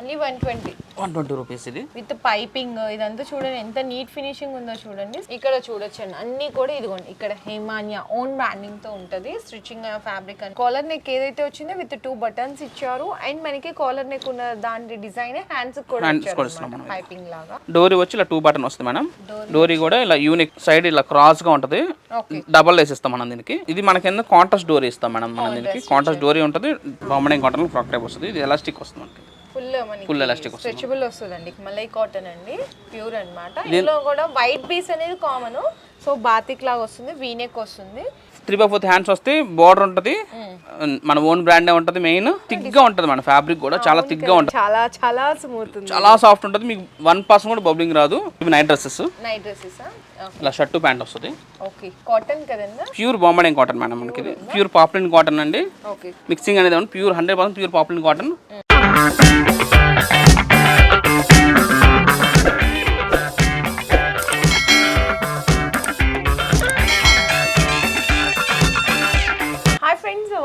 Only 120. 120 rupees ఇది with piping ఇదంతా చూడండి ఎంత నీట్ ఫినిషింగ్ ఉందో చూడండి. ఇక్కడ చూడొచ్చండి అన్ని కూడా ఇదిగోండి ఇక్కడ హేమానియా ఓన్ బ్రాండింగ్ తో ఉంటది. స్టిచ్చింగ్ ఫ్యాబ్రిక్ అని కాలర్ నెక్ ఏదైతే వచ్చిందో విత్ 2 బటన్స్ ఇచ్చారు. అండ్ మనకి కాలర్ నెక్ ఉన్న దాని డిజైన్ హ్యాండ్స్ కూడా ఇచ్చారు పైపింగ్ లాగా. డోరీ వచ్చి ఇలా 2 బటన్ వస్తుంది మేడం. డోరీ కూడా ఇలా యూనిక్ సైడ్ ఇలా క్రాస్ గా ఉంటది. డబల్ లేస్ ఇస్తాం మనం దీనికి. ఇది మనకి కింద కాంట్రాస్ట్ డోరీ ఇస్తాం మేడం. మనం దీనికి కాంట్రాస్ట్ డోరీ ఉంటుంది. బాంబడింగ్ కాటన్ ఫ్రాక్ టైప్ వస్తుంది. ఇది ఎలాస్టిక్ వస్తుంది మనకి. ఫుల్ ఎలాస్టిక్ వస్తుంది. స్ట్రెచబుల్ వస్తుందండి. మలై కాటన్ అండి ప్యూర్ అన్నమాట. ఇందులో కూడా వైట్ పీస్ అనేది కామన్. సో బాతిక్ లాగా వస్తుంది. వీనెక్ వస్తుంది. 3/4 హ్యాండ్స్ వస్తాయి. బోర్డర్ ఉంటది. మన ఓన్ బ్రాండే ఉంటది. మెయిన్ థిక్ గా ఉంటది. మన ఫ్యాబ్రిక్ కూడా చాలా థిక్ గా ఉంటది. చాలా చాలా స్మూత్ ఉంది. చాలా సాఫ్ట్ ఉంటది. మీకు 1% కూడా బబ్లింగ్ రాదు. ఇవి నైట్ డ్రెస్సెస్. ఇలా షర్ట్ ప్యాంట్ వస్తుంది. ఓకే కాటన్ కదండి. ప్యూర్ బాంబడింగ్ కాటన్ మేడం మనకి. ఇది ప్యూర్ పాప్లిన్ కాటన్ అండి. మిక్సింగ్ అనేది pure 100% pure poplin cotton.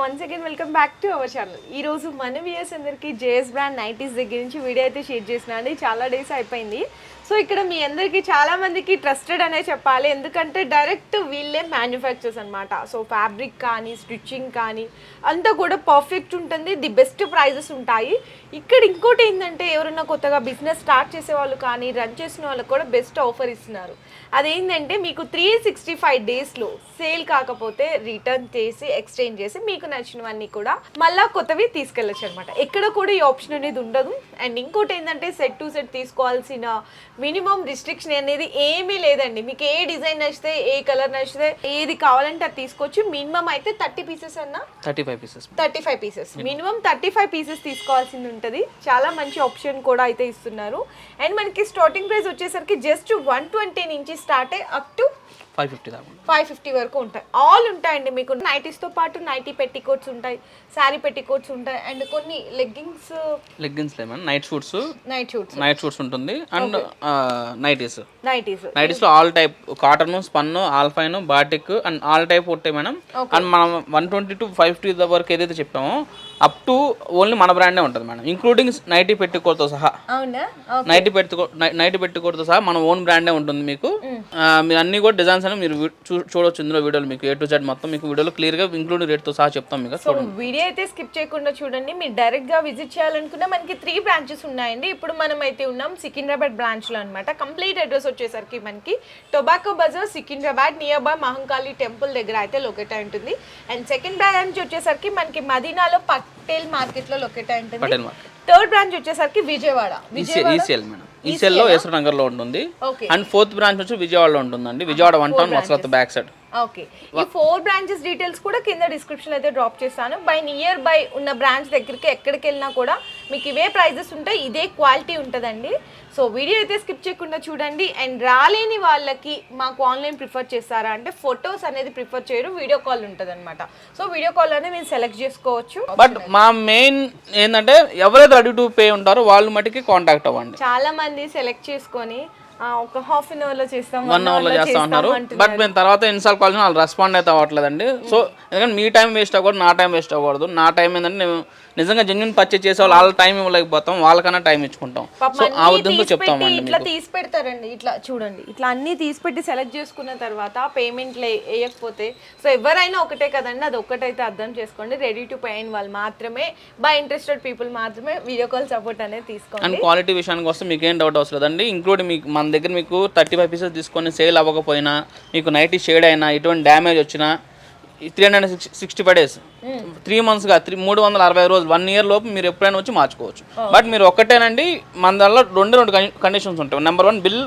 Once again welcome back to our channel. ఈ రోజు మన వ్యూయర్స్ అందరికి జేఎస్ బ్రాండ్ నైటీస్ దగ్గర నుంచి వీడియో అయితే షేర్ చేసిన అండి. చాలా డేస్ అయిపోయింది. సో ఇక్కడ మీ అందరికీ చాలా మందికి ట్రస్టెడ్ అనే చెప్పాలి. ఎందుకంటే డైరెక్ట్ వీళ్ళే మ్యానుఫ్యాక్చర్స్ అనమాట. సో ఫ్యాబ్రిక్ కానీ స్టిచ్చింగ్ కానీ అంతా కూడా పర్ఫెక్ట్ ఉంటుంది. ది బెస్ట్ ప్రైజెస్ ఉంటాయి. ఇక్కడ ఇంకోటి ఏంటంటే ఎవరైనా కొత్తగా బిజినెస్ స్టార్ట్ చేసే వాళ్ళు కానీ రన్ చేసిన వాళ్ళకి కూడా బెస్ట్ ఆఫర్ ఇస్తున్నారు. అదేంటంటే మీకు 365 డేస్లో సేల్ కాకపోతే రిటర్న్ చేసి ఎక్స్చేంజ్ చేసి మీకు నచ్చినవన్నీ కూడా మళ్ళీ కొత్తవి తీసుకెళ్ళచ్చు అనమాట. ఎక్కడ కూడా ఈ ఆప్షన్ అనేది ఉండదు. అండ్ ఇంకోటి ఏంటంటే సెట్ టు సెట్ తీసుకోవాల్సిన మినిమం రిస్ట్రిక్షన్ అనేది ఏమీ లేదండి. మీకు ఏ డిజైన్ నచ్చితే ఏ కలర్ నచ్చితే ఏది కావాలంటే అది తీసుకోవచ్చు. మినిమం అయితే 30 పీసెస్ అన్న 35 పీసెస్ మినిమం 35 పీసెస్ తీసుకోవాల్సింది ఉంటుంది. చాలా మంచి ఆప్షన్ కూడా అయితే ఇస్తున్నారు. అండ్ మనకి స్టార్టింగ్ ప్రైస్ వచ్చేసరికి జస్ట్ 120 నుంచి స్టార్ట్ అయ్యి అప్ టు 550 వరకు ఉంటాయి. ఆల్ ఉంటాయండి. మీకు నైటీస్ తో పాటు నైటీ పెట్టికోట్స్ ఉంటాయి, శారీ పెట్టికోట్స్ ఉంటాయి. అండ్ కొన్ని లెగ్గింగ్స్ నైట్ షూట్స్ ఉంటుంది. అండ్ నైటీస్ లో all type cotton, spun, alpine, batik and all type ఉంటాయి మేడం. అండ్ మనం 120 to 550 వరకు ఏదైతే చెప్పామో అప్ టు ఓన్లీ మన బ్రాండే ఉంటుంది మేడం. ఇంక్లూడింగ్ నైటీ పెట్టికోట్తో సహా. నైటీ పెట్టికోట్తో సహా మన ఓన్ బ్రాండే ఉంటుంది. మీకు మీరు అన్ని కూడా డిజైన్స్ అని మీరు చూడొచ్చు ఇందులో వీడియోలు. మీకు A to Z మొత్తం మీకు వీడియోలో క్లియర్ గా ఇంక్లూడ్ రేట్ తో సహా చెప్తాం మీకు. సో వీడియో అయితే స్కిప్ చేయకుండా చూడండి. మీరు డైరెక్ట్ గా విజిట్ చేయాలనుకున్నా మనకి 3 బ్రాంచెస్ ఉన్నాయండి. ఇప్పుడు మనం అయితే ఉన్నాం సికింద్రాబాద్ బ్రాంచ్ లో అనమాట. కంప్లీట్ అడ్రస్ వచ్చేసరికి మనకి tobacco Bazaar Secunderabad near by Mahankali temple దగ్గర అయితే లొకేట్ అయి ఉంటుంది. అండ్ సెకండ్ బ్రాంచ్ వచ్చేసరికి మనకి మదీనాలో పటేల్ మార్కెట్ లో లొకేట్ అయి ఉంటుంది. థర్డ్ బ్రాంచ్ వచ్చేసరికి విజయవాడ ఈసీఎల్ లో ఎస్ఆర్ నగర్ లో ఉంటుంది. అండ్ ఫోర్త్ బ్రాంచ్ వచ్చి విజయవాడలో ఉంటుందండి. విజయవాడ 1 టౌన్ మసలత్ బ్యాక్ సైడ్. ఓకే ఈ 4 బ్రాంచెస్ డీటెయిల్స్ కూడా కింద డిస్క్రిప్షన్ అయితే డ్రాప్ చేస్తాను. బై నియర్ బై ఉన్న బ్రాంచ్ దగ్గరికి ఎక్కడికి వెళ్ళినా కూడా మీకు ఇవే ప్రైజెస్ ఉంటాయి, ఇదే క్వాలిటీ ఉంటుందండి. సో వీడియో అయితే స్కిప్ చేయకుండా చూడండి. అండ్ రాలేని వాళ్ళకి మాకు ఆన్లైన్ ప్రిఫర్ చేస్తారా అంటే ఫొటోస్ అనేది ప్రిఫర్ చేయరు, వీడియో కాల్ ఉంటుంది అనమాట. సో వీడియో కాల్ అనేది మీరు సెలెక్ట్ చేసుకోవచ్చు. బట్ మా మెయిన్ ఏంటంటే ఎవరైతే రెడీ టు పే ఉంటారో వాళ్ళు మటుకి కాంటాక్ట్ అవ్వండి. చాలా మంది సెలెక్ట్ చేసుకొని ఒక హాఫ్ అన్ అవర్ లో చేస్తాం, 1 అవర్ లో చేస్తా ఉన్నారు. బట్ మేము తర్వాత ఇన్స్టాల్ కాల్ వాళ్ళు రెస్పాండ్ అయితే అవ్వట్లేదండి. సో ఎందుకంటే మీ టైం వేస్ట్ అవ్వకూడదు, నా టైం వేస్ట్ అవ్వకూడదు. నా టైం ఏంటంటే నేను నిజంగా జెన్యున్ పర్చేజ్ చేసే వాళ్ళ టైం ఇవ్వలేకపోతాం, వాళ్ళకన్నా టైం ఇచ్చుకుంటాం. సో ఆ ఉద్దేశంతో చెప్తామండి. ఇట్లా తీసి పెడతారండి, ఇట్లా చూడండి, ఇట్లా అన్ని తీసి పెట్టి సెలెక్ట్ చేసుకున్న తర్వాత పేమెంట్ వేయకపోతే సో ఎవరైనా ఒకటే కదండి, అది ఒక్కటైతే అర్థం చేసుకోండి. రెడీ టు పే అయిన వాళ్ళు మాత్రమే, బై ఇంట్రెస్టెడ్ పీపుల్ మాత్రమే వీడియో కాల్ సపోర్ట్ అనేది తీసుకోండి. అండ్ క్వాలిటీ విషయానికి వస్తే మీకు ఏం డౌట్ అవసరం లేదండి. ఇంక్లూడింగ్ మీకు మన దగ్గర మీకు 35 పీసెస్ తీసుకొని సేల్ అవ్వకపోయినా, మీకు నైటీ షేడ్ అయినా, ఎటువంటి డ్యామేజ్ వచ్చినా 365 days 3 months గా 360 రోజులు 1 year లోపు మీరు ఎప్పుడైనా వచ్చి మార్చుకోవచ్చు. బట్ మీరు ఒక్కటేనండి, మన దానిలో రెండు కండిషన్స్ ఉంటాయి. నెంబర్ 1 బిల్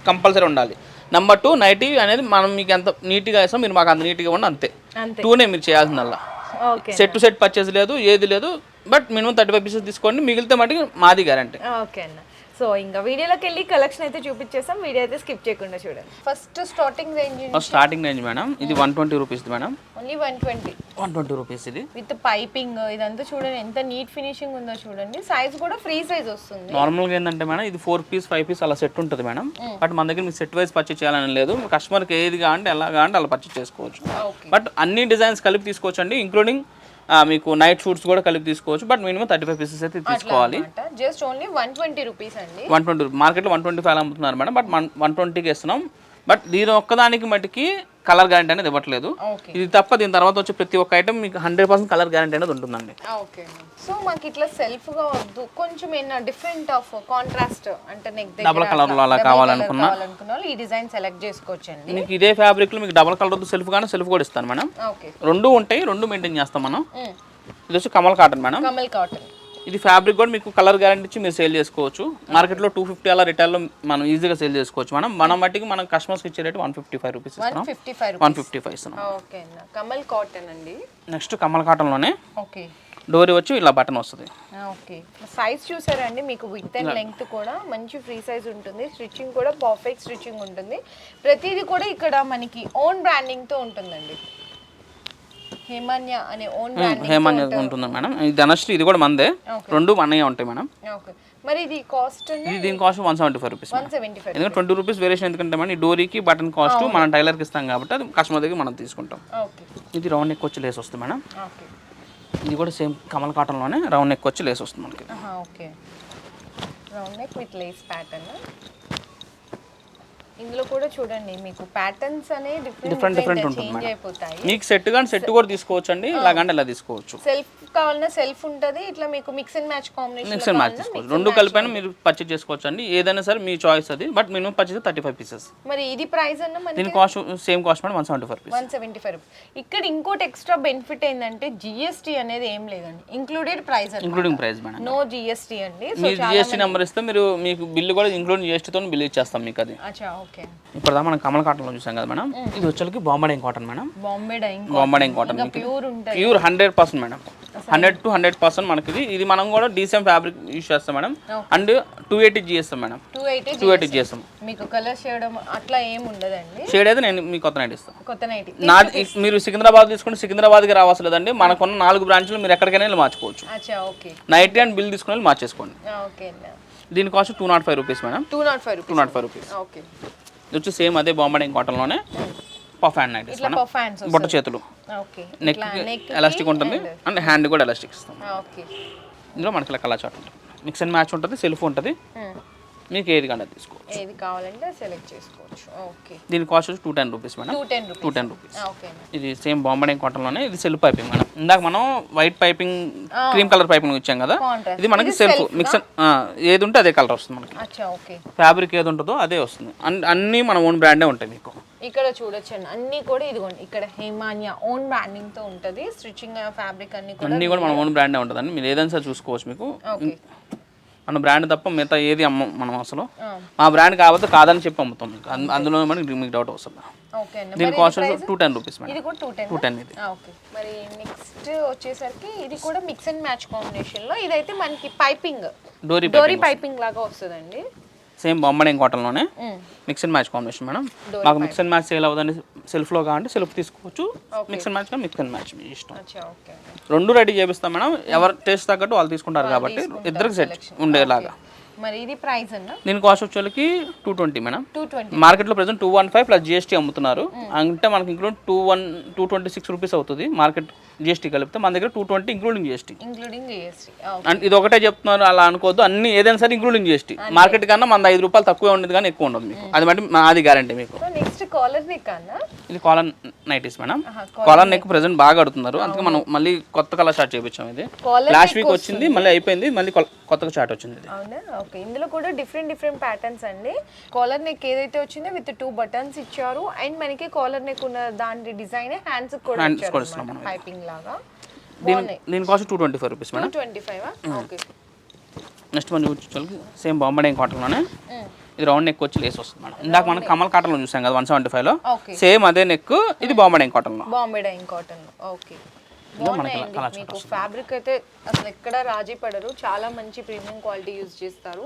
కంపల్సరీ ఉండాలి. నెంబర్ 2 నైటీ అనేది మనం మీకు ఎంత నీట్గా వేస్తాం, మీరు మాకు అంత నీట్గా ఉండి అంతే. 2నే మీరు చేయాల్సిందల్లా. సెట్ టు సెట్ పర్చేస్ లేదు, ఏది లేదు. బట్ మినిమం 35 పీసెస్ తీసుకోండి, మిగిలితే మటుకు మాది గ్యారంటీ. ఓకే అన్న. సో ఇంకా వీడియోలోకి వెళ్ళి కలెక్షన్ అయితే చూపించేస్తాం. వీడియో అయితే స్కిప్ చేయకుండా చూడండి. ఫస్ట్ స్టార్టింగ్ రేంజ్ మేడం ఇది 120 రూపీస్ మేడం. ఓన్లీ 120 రూపీస్ ఇది విత్ పైపింగ్ ఇదంతా చూడండి ఎంత నీట్ ఫినిషింగ్ ఉందో చూడండి. సైజ్ కూడా ఫ్రీ సైజ్ వస్తుంది. నార్మల్ గా ఏంటంటే మేడం ఇది 4 పీస్ 5 పీస్ అలా సెట్ ఉంటుంది మేడం. బట్ మన దగ్గర మీరు సెట్ వైజ్ పర్చేస్ చేయాలని లేదు. కస్టమర్కి ఏది కావాలంటే ఎలా కావాలంటే అలా పర్చేస్ చేసుకోవచ్చు. బట్ అన్ని డిజైన్స్ కలిపి తీసుకోవచ్చు అండి. ఇంక్లూడింగ్ మీకు నైట్ షూట్స్ కూడా కలిపి తీసుకోవచ్చు. బట్ మినిమం 35 పీసెస్ అయితే తీసుకోవాలి. జస్ట్ ఓన్లీ 120 రూపీస్ అండి. 120 మార్కెట్లో 125 అమ్ముతున్నారు మేడం. బట్ 120కి ఇస్తున్నాం. బట్ దీని ఒక్కదానికి మటుకి కలర్ గ్యారంటీ అనేది ఇవ్వట్లేదు. ఇది తప్ప దీని తర్వాత వచ్చే ప్రతి ఒక్క ఐటమ్ మీకు 100% కలర్ గ్యారంటీ అనేది ఉంటుందండి. ఓకే. సో మాకు ఇట్లా సెల్ఫ్ గా వద్దు, కొంచెం ఏమైనా డిఫరెంట్ ఆఫ్ కాంట్రాస్ట్ అంటే నెక్ దగ్గర డబుల్ కలర్ లో అలా కావాలనుకున్నా ఈ డిజైన్ సెలెక్ట్ చేసుకోవచ్చండి. మీకు ఇదే ఫ్యాబ్రిక్ లో మీకు డబుల్ కలర్ వద్దు సెల్ఫ్ కానీ సెల్ఫ్ కూడా ఇస్తాను మేడం. ఓకే. రెండు ఉంటాయి, రెండు మెయింటైన్ చేస్తాం మనం. ఇది వచ్చి Kamal cotton madam. Kamal cotton. ఇది ఫ్యాబ్రిక్ కూడా మీకు కలర్ గ్యారంటీ ఇచ్చి మీరు సేల్ చేసుకోవచ్చు. మార్కెట్లో 250 అలా రిటైల్లో మనం ఈజీగా సేల్ చేసుకోవచ్చు. మన మట్టికి మనం కస్టమర్స్కి ఇచ్చే రేట్ 155 రూపీస్ ఇస్తున్నాం. 155 ఇస్తున్నాం. ఓకే. కమల్ కాటన్ అండి. నెక్స్ట్ కమల్ కాటన్లోనే ఓకే డోరీ వచ్చి ఇలా బటన్ వస్తుంది. ఓకే. సైజ్ చూసారండి, మీకు విత్ అండ్ లెంగ్త్ కూడా మంచి ఫ్రీ సైజ్ ఉంటుంది. స్టిచ్చింగ్ కూడా పర్ఫెక్ట్ స్టిచ్చింగ్ ఉంటుంది. ప్రతిదీ కూడా ఇక్కడ మనకి ఓన్ బ్రాండింగ్తో ఉంటుందండి. హేమాన్య అనే ఓన్ హేమాన్య ఉంటుంది మేడం. ఇది ధనశ్రీ, ఇది కూడా మందే. రెండు మన్నయ్య ఉంటాయి మేడం. ఓకే. మరి ఇది కాస్ట్ దీని కాస్ట్ 175 రూపీస్. 175. ఎందుకంటే 20 రూపీస్ వేరియేషన్ ఎందుకంటే మేడం ఈ డోరీకి బటన్ కాస్ట్ మనం టైలర్కి ఇస్తాం కాబట్టి అది కస్టమర్ దగ్గర మనం తీసుకుంటాం. ఓకే. ఇది రౌండ్ నెక్ వచ్చి లేస్ వస్తుంది మేడం. ఓకే. ఇది కూడా సేమ్ కమల్ కాటన్లోనే రౌండ్ నెక్ వచ్చి లేస్ వస్తుంది మనకి. Okay. Round neck with lace pattern. ఇందులో కూడా చూడండి మీకు ప్యాటర్న్స్ అనే డిఫరెంట్ చేంజ్ అయిపోతాయి. మీకు సెట్ కానీ సెట్ కూడా తీసుకోవచ్చు అండి, ఇలాగంటే ఇలా తీసుకోవచ్చు. సెల్ఫ్ కావాలన్నా సెల్ఫ్ ఉంటుంది, ఇట్లా మీకు mix and match combination mix and match తీసుకోవచ్చు. రెండు కలిపైనా మీరు పర్చేజ్ చేసుకోవచ్చు అండి, ఏదైనా సరే మీ చాయిస్ అది. But minimum purchase 35 pieces. మరి ఇది ప్రైస్ అన్న మనకి దీని cost same cost madam 175 rupees. 175 rupees. ఇక్కడ ఇంకోటి ఎక్స్ట్రా బెనిఫిట్ ఏంటంటే జిఎస్టీ అనేది ఏం లేదండి, included price. Including price madam. No GST అండి. మీరు జిఎస్టీ నెంబర్ ఇస్తే మీరు మీకు బిల్లు కూడా ఇంక్లూడింగ్ జిఎస్టీతో బిల్ ఇచ్చేస్తాం మీకు అది. అచ్చా. ఓకే. ఇప్పుడు మనం కమల్ కాటన్ లో చూసాం కదా మేడం. ఇది వచ్చేకి Bombay dyeing cotton madam. Bombay dyeing cotton pure ఉంటుంది. Pure 100% madam. 100 to 100% మనకి ఇది మనం కూడా డీసీఎం ఫ్యాబ్రిక్ యూస్ చేస్తాం madam. And 280 GSM madam. 280 GSM. మీకు కలర్ చేయడం అట్లా ఏం ఉండదండి. షేడ్ అయితే నేను మీకు కొత్త నైట్ ఇస్తాను. కొత్త నైట్ నాది మీరు సికింద్రాబాద్ తీసుకుంటే సికింద్రాబాద్కి రావాల్సి లేదండి. మనకున్న 4 బ్రాంచ్లు మీరు ఎక్కడికైనా వెళ్ళి మార్చుకోవచ్చు. అచ్చా. ఓకే. నైట్ అండ్ బిల్ తీసుకుని వెళ్ళి మార్చేసుకోండి. ఓకే. దీని cost 205 rupees madam. 205 rupees. Okay. ఇది వచ్చి సేమ్ అదే బాంబే డైయింగ్ కాటన్లోనే పఫ్ హ్యాండ్ నైట్ ఇస్తాను. బొట్ట చేతులు, నెక్ ఎలాస్టిక్ ఉంటుంది అండ్ హ్యాండ్ కూడా ఎలాస్టిక్ ఇస్తాం. ఇందులో మనకి ఇలా కలర్ చార్ట్ ఉంటుంది, మిక్స్ అండ్ మ్యాచ్ ఉంటుంది, సెల్ఫ్ ఉంటుంది. మీకు ఏది కావాలి తీసుకోవచ్చు, ఏది కావాలంటే సెలెక్ట్ చేసుకోవచ్చు. ఓకే. దీని కాస్ట్ వచ్చి 210 రూపీస్ మేడం. 210 రూపీస్. ఇది సేమ్ బాంబే డైయింగ్ కాటన్లోనే ఇది సెల్ఫ్ పైపింగ్ మేడం. ఇందాక మనం white piping cream colour piping ఇచ్చాం కదా, ఇది మనకి సెల్ఫ్ మిక్స్ ఏది ఉంటే అదే కలర్ వస్తుంది మనకి. ఫ్యాబ్రిక్ ఏది ఉంటుందో అదే వస్తుంది. అన్నీ మన ఓన్ బ్రాండే ఉంటాయి మీకు. ఇక్కడ చూడొచ్చండి అన్ని కూడా ఇదిగోండి ఇక్కడ హేమాన్య ఓన్ బ్రాండింగ్ తో ఉంటది. స్టిచ్చింగ్ ఫ్యాబ్రిక్ అన్ని కూడా మన ఓన్ బ్రాండే ఉంటుందండి. మీరు ఏదైనా సరే చూసుకోవచ్చు. మీకు మన బ్రాండ్ తప్ప మిగతా ఏది అమ్మం మనం అసలు. మా బ్రాండ్ కాబట్టి కాదని చెప్పి అమ్ముతాం మీకు. అందులో మనకి మీకు డౌట్ వస్తుంది. దీని కాస్ట్ 210 రూపీస్ మేడం. ఇది కూడా 210 ఇది. ఓకే. మరి నెక్స్ట్ వచ్చేసరికి ఇది కూడా మిక్స్ అండ్ మ్యాచ్ కాంబినేషన్ లో ఇదైతే మనకి పైపింగ్ డోరీ పైపింగ్ లాగా వస్తుందండి. సేమ్ బాంబే డైయింగ్ కాటన్లోనే mix and match combination madam. మాకు మిక్స్ అండ్ మ్యాచ్ సేల్ అవుతుంది. సెల్ఫ్లో కావాలంటే సెల్ఫ్ తీసుకోవచ్చు, మిక్స్ అండ్ మ్యాచ్ కానీ మిక్స్ అండ్ మ్యాచ్ మీ ఇష్టం. రెండు రెడీ చేపిస్తాం మేడం. ఎవరు టేస్ట్ తగ్గట్టు వాళ్ళు తీసుకుంటారు కాబట్టి ఇద్దరికి సెట్ ఉండేలాగా. మరి ఇది ప్రైస్ అన్న దీని కాస్ట్ వచ్చేకి 220 మేడం. 220. మార్కెట్లో ప్రెసెంట్ 215 ప్లస్ జిఎస్టీ అమ్ముతున్నారు. అంటే మనకి ఇంక్లూడ్ 226 రూపీస్ అవుతుంది. మార్కెట్ జిఎస్టీ కలిపితే మన దగ్గర 220 ఇంక్లూడింగ్ జిఎస్టీ. అండ్ ఇది ఒకటే చెప్తున్నారు అలా అనుకోవద్దు, అన్ని ఏదైనా సరే ఇంక్లూడింగ్ జిఎస్టీ. మార్కెట్ కన్నా మన 5 రూపాయలు తక్కువే ఉండదు కానీ ఎక్కువ ఉండదు మీకు. అది బట్టి అది గ్యారంటీ మీకు. నెక్స్ట్ కాలర్ నెక్ అన్న, ఇది collar nighties madam. Collar neck present బాగా కడుతున్నారు, అందుకే మనం మళ్ళీ కొత్త కలర్ స్టార్ట్ చేయించాం. ఇది లాస్ట్ వీక్ వచ్చింది, మళ్ళీ అయిపోయింది, మళ్ళీ కొత్తగా స్టార్ట్ వచ్చింది. ఓకే. ఇందులో కూడా డిఫరెంట్ ప్యాటర్న్స్ అండి. కాలర్ నెక్ ఏదైతే వచ్చిందో విత్ 2 బటన్స్ ఇచ్చారు. అండ్ మనకి కాలర్ నెక్ ఉన్న దాని డిజైన్ హ్యాండ్స్ కూడా ఇచ్చారు పైపింగ్ లాగా. దీని cost 225 rupees madam. 225. Okay. Next మనం చూసి సేమ్ బాంబే డైయింగ్ కాటన్లోనే ఇది రౌండ్ నెక్ వచ్చి లేస్ వస్తుంది మేడం. ఇందాక మనం కమల్ కాటన్లో చూసాం కదా 175 లో, సేమ్ అదే నెక్ ఇది బాంబే డైయింగ్ కాటన్లో. ఓకే. మీకు ఫ్యాబ్రిక్ అయితే అసలు ఎక్కడ రాజీ పడరు, చాలా మంచి ప్రీమియం క్వాలిటీ యూజ్ చేస్తారు.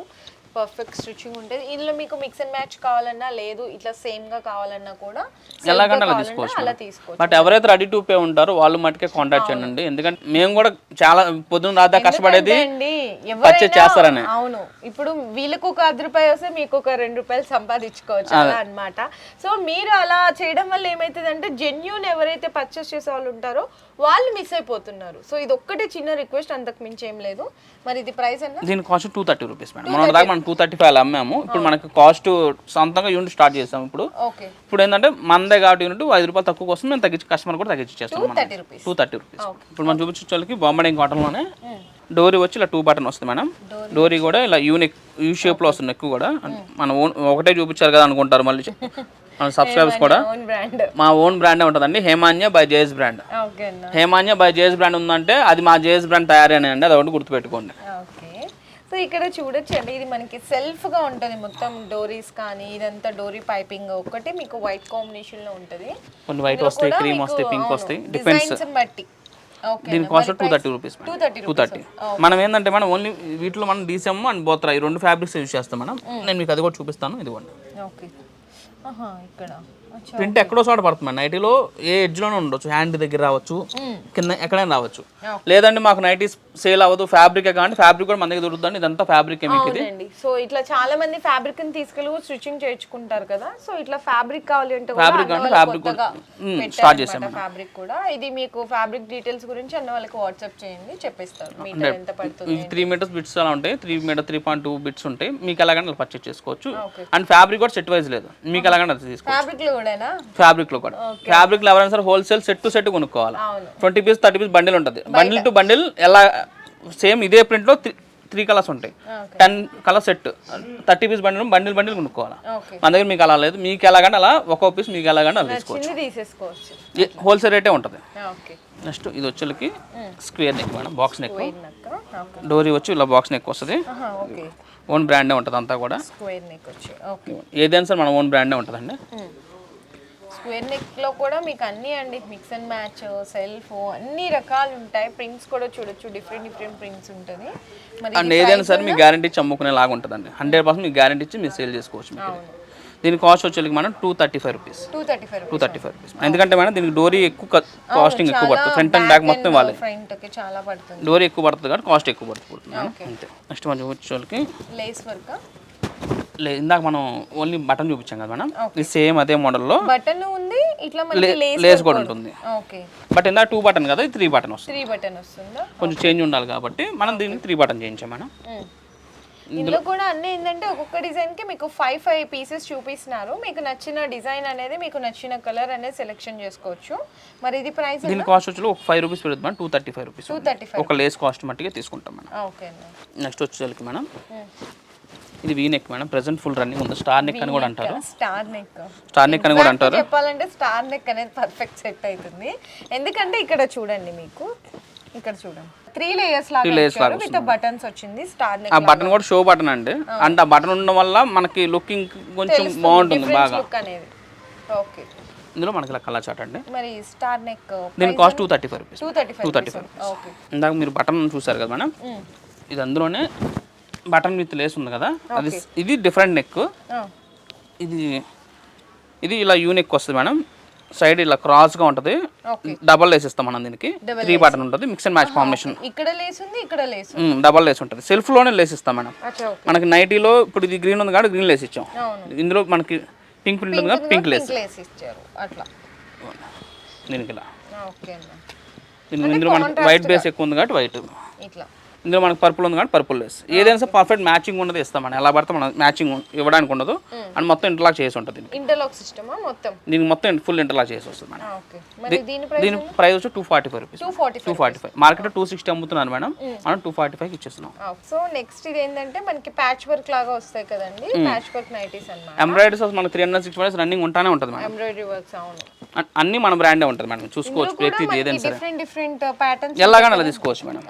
పర్ఫెక్ట్ స్టిచ్చింగ్ ఉంటుంది. ఇందులో మీకు మిక్స్ అండ్ మ్యాచ్ కావాలన్నా లేదు ఇట్లా సేమ్ గా కావాలన్నా కూడా ఎలాగంటే అలా తీసుకోవచ్చు. బట్ ఎవరైతే రెడీ టు పే ఉంటారో వాళ్ళు మట్టుకే కాంటాక్ట్ చేయండి. ఎందుకంటే మేము కూడా చాలా పొద్దున్న రాదా కష్టపడేది పర్చేస్ చేస్తారని. అవును, ఇప్పుడు వీళ్ళకు ఒక 10 రూపాయలు వస్తే మీకు ఒక 2 రూపాయలు సంపాదించుకోవచ్చు అలా అన్నమాట. సో మీరు అలా చేయడం వల్ల ఏమైతుంది అంటే జెన్యూన్ ఎవరైతే పర్చేస్ చేసే వాళ్ళు ఉంటారో వాళ్ళు మిస్ అయిపోతున్నారు. సో ఇది ఒక్కటే చిన్న రిక్వెస్ట్, అంతకు మించి ఏం లేదు. మరి ఇది ప్రైస్ అన్న దీని కాస్ట్ 230 రూపీస్ మేడం. మనం దాకా మనం 235 అమ్మాము. ఇప్పుడు మనకి కాస్ట్ సొంతంగా యూనిట్ స్టార్ట్ చేసాం. ఇప్పుడు ఏంటంటే మనదే కాబట్టి యూనిట్ 5 రూపాయలు తక్కువ కోసం మేము తగ్గించి కస్టమర్ కూడా తగ్గించి ఇచ్చేస్తాం. 230 రూపీస్. ఇప్పుడు మనం చూపించే వాళ్ళకి బాంబే కాటన్లోనే డోరీ వచ్చి ఇలా 2 బటన్ వస్తుంది మేడం. డోరీ కూడా ఇలా యూ షేప్ లో వస్తుంది. ఎక్కువ కూడా మనం ఒకటే చూపించారు కదా అనుకుంటారు మళ్ళీ మన సబ్స్క్రైబర్స్ కూడా. మా ఓన్ బ్రాండే ఉంటుందండి, Hemanya by JS brand. Hemanya by JS brand ఉందంటే అది మా జేఎస్ బ్రాండ్ తయారీ అండి, అది ఒకటి గుర్తుపెట్టుకోండి. సో ఇక్కడ చూడొచ్చండి, ఇది మనకి సెల్ఫ్ గా ఉంటుంది మొత్తం. డోరీస్ కానీ ఇదంతా డోరీ పైపింగ్ ఒకటి మీకు వైట్ కాంబినేషన్ లో ఉంటుంది. కొన్ని వైట్ వస్తాయి, క్రీమ్ వస్తాయి, పింక్ వస్తాయి, డిపెండ్స్ బట్టి. దీని కాస్ట్ 230 రూపీస్. 230. మనం ఏంటంటే మనం ఓన్లీ వీటిలో మనం డీసెమ్ అండ్ బోత్రా ఈ 2 ఫ్యాబ్రిక్స్ యూజ్ చేస్తాం మేడం. నేను మీకు అది కూడా చూపిస్తాను. ఇదిగోండి, ఇక్కడ ప్రింట్ ఎక్కడో చోట పడుతుంది. నైటీలో ఏ ఎడ్జ్లోనే ఉండొచ్చు, హ్యాండ్ దగ్గర రావచ్చు, కింద ఎక్కడైనా రావచ్చు. లేదండి మాకు నైటీ సేల్ అవ్వదు, ఫ్యాబ్రిక్ కానీ ఫ్యాబ్రిక్ కూడా మన దగ్గర దొరుకుతుంది. ఇదంతా ఫ్యాబ్రిక్. సో ఇట్లా చాలా మంది ఫ్యాబ్రిక్ ని తీసుకెళ్ళి స్టిచ్చింగ్ చేయించుకుంటారు కదా. సో ఇట్లా ఫ్యాబ్రిక్ కావాలి అంటే ఫ్యాబ్రిక్ స్టార్ట్ చేసాం. ఫ్యాబ్రిక్ కూడా ఇది మీకు ఫ్యాబ్రిక్ డీటెయిల్స్ గురించి అన్న వాళ్ళకి వాట్సాప్ చేయండి, చెప్పేస్తారు మీటర్ ఎంత పడుతుంది. 3 మీటర్స్ బిట్స్ అలా ఉంటాయి, 3 మీటర్ 3.2 బిట్స్ ఉంటాయి. మీకు ఎలాగైనా పర్చేస్ చేసుకోవచ్చు. అండ్ ఫ్యాబ్రిక్ కూడా సెట్ వైజ్ లేదు, మీకు ఎలాగైనా తీసుకోవచ్చు. ఫ్యాబ్రిక్ లో కూడా ఫ్యాబ్రిక్ లో ఎవరైనా సరే హోల్సేల్ సెట్ టు సెట్ కొనుక్కోవాలి. 20 పీస్ 30 పీస్ బండిల్ ఉంటుంది. బండిల్ టు బండిల్ ఎలా సేమ్ ఇదే ప్రింట్ లో 3 కలర్స్ ఉంటాయి. 10 colour set 30 piece bundle bundle కొనుక్కోవాలి. మన దగ్గర మీకు అలా లేదు, మీకు ఎలాగంటే అలా ఒక్కో పీస్ మీకు ఎలాగంటే అలా తీసుకోవచ్చు. హోల్సేల్ రేటే ఉంటుంది. నెక్స్ట్ ఇది వచ్చేకి square neck madam, box neck. డోరీ వచ్చి ఇలా బాక్స్ నెక్ వస్తుంది. ఓన్ బ్రాండే ఉంటుంది అంతా కూడా. ఏదైనా సరే మన ఓన్ బ్రాండే ఉంటుందండి. స్క్వేర్ నెక్ లో కూడా మీకు అన్ని అండి, మిక్స్ అండ్ మ్యాచ్, సెల్ఫ్, అన్ని రకాలు ఉంటాయి. ప్రింట్స్ కూడా చూడొచ్చు, డిఫరెంట్ ప్రింట్స్ ఉంటుంది. అండ్ ఏదైనా సరే మీకు గ్యారంటీ ఇచ్చి అమ్ముకునే లాగా ఉంటుందండి. 100% మీకు గ్యారంటీ ఇచ్చి మీరు సేల్ చేసుకోవచ్చు. దీని కాస్ట్ వచ్చేకి మనం 235 రూపీస్. 235 రూపీస్. ఎందుకంటే మేడం దీనికి డోరీ ఎక్కువ కాస్టింగ్ ఎక్కువ పడుతుంది. ఫ్రంట్ అండ్ బ్యాక్ మొత్తం వాళ్ళే. డోరీ ఎక్కువ పడుతుంది కాబట్టి కాస్ట్ ఎక్కువ పడుతుంది అంతే. నెక్స్ట్ మనం వచ్చేకి లేస్ వర్క్. ఇందాక మనం ఓన్లీ బటన్ చూపించాం కదా మేడం, ఇది సేమ్ అదే మోడల్లో బటన్ ఉంది, ఇట్లా మనకి లేస్ కూడా ఉంటుంది. బట్ ఇందాక 2 బటన్ కదా, ఇది 3 బటన్ వస్తుంది. కొంచెం చేంజ్ ఉండాలి కాబట్టి మనం దీనికి 3 బటన్ చేయించాం మేడం. ఇందులో కూడా అన్ని ఏంటంటే ఒక్కొక్క డిజైన్ కి మీకు 5 పీసెస్ చూపిస్తున్నారు. మీకు నచ్చిన డిజైన్ అనేది, మీకు నచ్చిన కలర్ అనేది సెలెక్షన్ చేసుకోవచ్చు. మరి ఇది ప్రైస్ దీని కాస్ట్ వచ్చి ఒక 5 రూపీస్ పెడుతుంది మేడం. 235 రూపీస్. ఒక లేస్ కాస్ట్ మట్టిగా తీసుకుంటాం మేడం. నెక్స్ట్ వచ్చేసరికి మేడం ఇది V neck madam. Present full running ఉంది. స్టార్ నెక్ అని కూడా అంటారు. స్టార్ నెక్ అని కూడా అంటారు. చెప్పాలంటే స్టార్ నెక్ అనేది పర్ఫెక్ట్ సెట్ అవుతుంది. ఎందుకంటే ఇక్కడ చూడండి, మీకు ఇక్కడ చూడండి 3 లేయర్స్ లాగా విత్ బటన్స్ వచ్చింది. Star neck. ఆ బటన్ కూడా షో బటన్ అండి. అంటే ఆ బటన్ ఉండడం వల్ల మనకి లుకింగ్ కొంచెం బాగుంటుంది బాగా. ఓకే. ఇందులో మనకి ఇలా కలర్ చార్ట్ అండి. మరి స్టార్ నెక్ దీని కాస్ట్ 235 రూపీస్. 235. ఓకే. ఇందాక మీరు బటన్ చూసారు కదా మేడం, ఇది అందులోనే బటన్ విత్ లేస్ ఉంది కదా, అది ఇది డిఫరెంట్ నెక్. ఇది ఇలా యూ నెక్ వస్తుంది మేడం. సైడ్ ఇలా క్రాస్ గా ఉంటది. డబల్ లేస్ ఇస్తాం మనం దీనికి. 3 బటన్ ఉంటుంది. Mix and match combination. ఇక్కడ లేస్ ఉంది, ఇక్కడ లేస్. డబల్ లేస్ ఉంటుంది. సెల్ఫ్ లోనే లేస్ ఇస్తాం మేడం. మనకి నైటీలో ఇప్పుడు ఇది గ్రీన్ ఉంది కాబట్టి గ్రీన్ లేస్ ఇచ్చాం. ఇందులో మనకి పింక్ ప్రింట్ ఉంది కాబట్టి పింక్ లేస్ ఇచ్చారు. అట్లా దీనికి ఇలా. ఇందులో మనకి వైట్ బేస్ ఎక్కువ ఉంది కాబట్టి వైట్. ఇట్లా ఇందులో మనకు పర్పుల్ ఉంది కానీ పర్పుల్ లేస్. ఏదైనా సరే పర్ఫెక్ట్ మ్యాచింగ్ ఉన్నది ఇస్తాం. ఎలా పడితే మనం మ్యాచింగ్ ఇవ్వడానికి ఉండదు. అండ్ మొత్తం ఇంటర్లాక్ చేసి ఉంటుంది. దీనికి మొత్తం ఫుల్ ఇంటర్లాక్ చేసి వస్తుంది మేడం. దీని ప్రైస్ వచ్చి 245 రూపీస్. 245. మార్కెట్ 260 అమ్ముతున్నారు మేడం, మనం 245 ఇచ్చేస్తున్నాం. సో నెక్స్ట్ ఇది ఏంటంటే మనకి ప్యాచ్ వర్క్ లాగా వస్తాయి కదండి, ప్యాచ్ వర్క్ నైటీస్ అన్నమాట. ఎంబ్రాయిడరీస్ మనకి 360 డేస్ రన్నింగ్ ఉంటానే ఉంటుంది మేడం. ఎంబ్రాయిడరీ వర్క్స్ అవును, అన్ని మన బ్రాండే ఉంటుంది మేడం. చూసుకోవచ్చు ప్రతిదీ. ఏదైనా సరే డిఫరెంట్ ప్యాటర్న్స్ ఎలాగైనా అలా తీసుకోవచ్చు మేడం.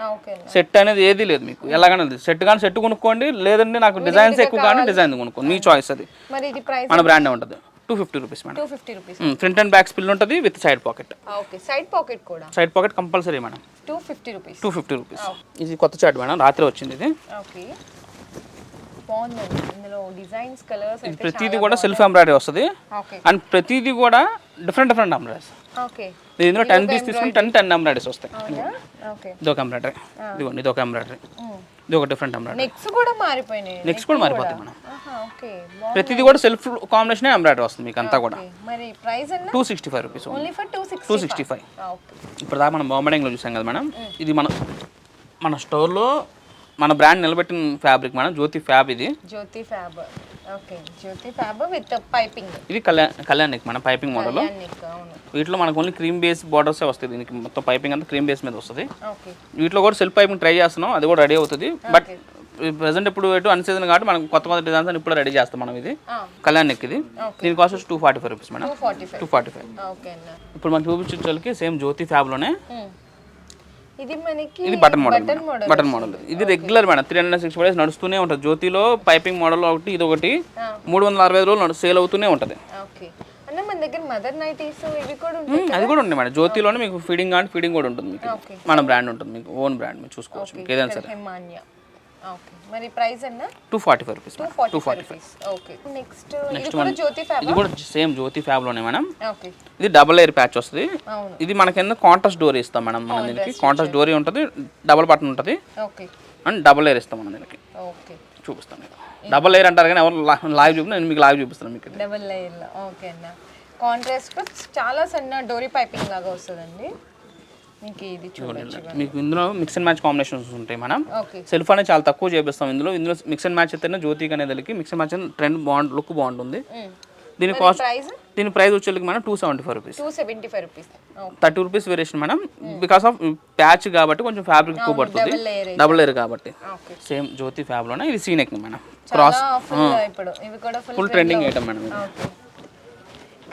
సెట్ అనేది ఏది లేదు మీకు. ఎలాగైనా సెట్ కానీ సెట్ కొనుక్కోండి, లేదంటే నాకు డిజైన్స్ ఎక్కువ కానీ డిజైన్ కొనుక్కోండి, మీ చాయిస్. అది మన బ్రాండే ఉంటుంది. 250 rupees madam. 250 rupees. Front and back spill ఉంటుంది with side pocket. Okay. Side pocket కూడా. Side pocket compulsory madam. 250 rupees. ఇది కొత్త చార్ట్ మేడం, రాత్రి వచ్చింది ఇది. ఓకే. బాగుందండి ఇందులో డిజైన్స్ కలర్స్ అయితే ప్రతిదీ కూడా సెల్ఫ్ ఎంబ్రాయిడరీ వస్తుంది ఓకే అండ్ ప్రతిదీ కూడా డిఫరెంట్ ఎంబ్రాయిడరీస్. ఓకే ఇందులో 10 పీస్ తీసుకుని 10 ఎంబ్రాయిడరీస్ వస్తాయి. ఓకే ఇది ఒక ఎంబ్రాయిడరీ, ఇదిగోండి ఇది ఒక ఎంబ్రాయిడరీ, ఇది ఒక డిఫరెంట్ ఎంబ్రాయిడరీ. నెక్స్ కూడా మారిపోయినాయి. నెక్స్ట్ కూడా మారిపోతాయి మనం. ఓకే ప్రతిదీ కూడా సెల్ఫ్ కాంబినేషన్ ఎంబ్రాయిడరీ వస్తుంది మీకు అంతా కూడా. మరి ప్రైస్ అన్న 265 రూపీస్. Only for 265. 265. ఓకే ఇప్పుడు దాకా మనం బాంబడింగ్లో చూసాం కదా మేడం, ఇది మన స్టోర్లో మన బ్రాండ్ నిలబెట్టిన ఫ్యాబ్రిక్ మేడం, జ్యోతి ఫ్యాబ్. ఇది Jyothi fab. Okay Jyothi fab with piping. ఇది కళ్యాణిక్ మన పైపింగ్ మోడల్. అవును. వీటిలో మనకు ఓన్లీ క్రీమ్ బేస్ బార్డర్సే వస్తుంది, దీనికి మొత్తం పైపింగ్ అంతా క్రీమ్ బేస్ మీద వస్తుంది. ఓకే వీటిలో కూడా సెల్ఫ్ పైపింగ్ ట్రై చేస్తున్నాం, అది కూడా రెడీ అవుతుంది. బట్ ప్రెసెంట్ ఇప్పుడు అన్ సీజన్ కాబట్టి మనం కొత్త డిజైన్స్ అని ఇప్పుడు రెడీ చేస్తాం మనం. ఇది కళ్యాణిక్. ఇది దీని కాస్ట్ వచ్చి 245 రూపీస్ మేడం. 245. ఓకే అన్న. ఇప్పుడు మనం చూపించడానికి సేమ్ జ్యోతి ఫ్యాబ్లోనే ఇది మనకి ఇది బటన్ మోడల్. ఇది రెగ్యులర్ మేడం, 365 డేస్ నడుస్తూనే ఉంటుంది. జ్యోతిలో పైపింగ్ మోడల్ ఒకటి, ఇది ఒకటి 365 రోజులు సేల్ అవుతూనే ఉంటుంది. ఓకే అన్న మన దగ్గర మదర్ నైటీస్ ఇవి కూడా ఉంటాయి. అది కూడా ఉంది మేడం. జ్యోతిలోనే మీకు ఫీడింగ్ అంటే ఫీడింగ్ కూడా ఉంటుంది మీకు. మన బ్రాండ్ ఉంటుంది, మీకు ఓన్ బ్రాండ్ మీరు చూసుకోవచ్చు, మీకు ఏదైనా సరే. హిమాన్యా. ఓకే మరి ప్రైస్ అన్న 245 రూపీస్. 245. ఓకే నెక్స్ట్ ఇది కూడా జ్యోతి ఫ్యాబ్. ఇది కూడా సేమ్ జ్యోతి ఫ్యాబ్లోనే మేడం. ఓకే ఇది డబుల్ ఎయిర్ ప్యాచ్ వస్తుంది. అవును. ఇది మనకి కాంట్రాస్ట్ డోరీ ఇస్తాం మేడం. మన దీనికి కాంట్రాస్ట్ డోరీ ఉంటుంది, డబుల్ బటన్ ఉంటుంది ఓకే అండ్ డబుల్ ఎయిర్ ఇస్తాం మన దీనికి. ఓకే చూపిస్తాను మీకు. డబుల్ ఎయిర్ అంటారు కానీ ఎవరు లైవ్ చూపి, నేను మీకు లైవ్ చూపిస్తాను మీకు. Double layer. ఓకే అన్న. కాంట్రాస్ట్ చాలా సన్న డోరీ పైపింగ్ లాగా వస్తుందండి మీకు. ఇది చూడండి మీకు ఇందులో మిక్స్ అండ్ మ్యాచ్ కాంబినేషన్స్ ఉంటాయి మనం. ఓకే సెల్ఫ్ అనేది చాలా తక్కువ చేపిస్తాం ఇందులో మిక్స్ అండ్ మ్యాచ్ అయితేనే జ్యోతికి అనేదానికి మిక్స్ అండ్ మ్యాచ్ ట్రెండ్ బాగుంది, లుక్ బాగుంటుంది. దీని కాస్ట్ దీని ప్రైస్ వచ్చేకి మనం 275 rupees. 275 rupees. 30 rupees variation madam, because of patch కాబట్టి కొంచెం ఫ్యాబ్రిక్ ఎక్కువ పడుతుంది, డబుల్ లేయర్ కాబట్టి. సేమ్ జ్యోతి ఫ్యాబ్లోనే ఇది C neck madam, cross full trending item madam.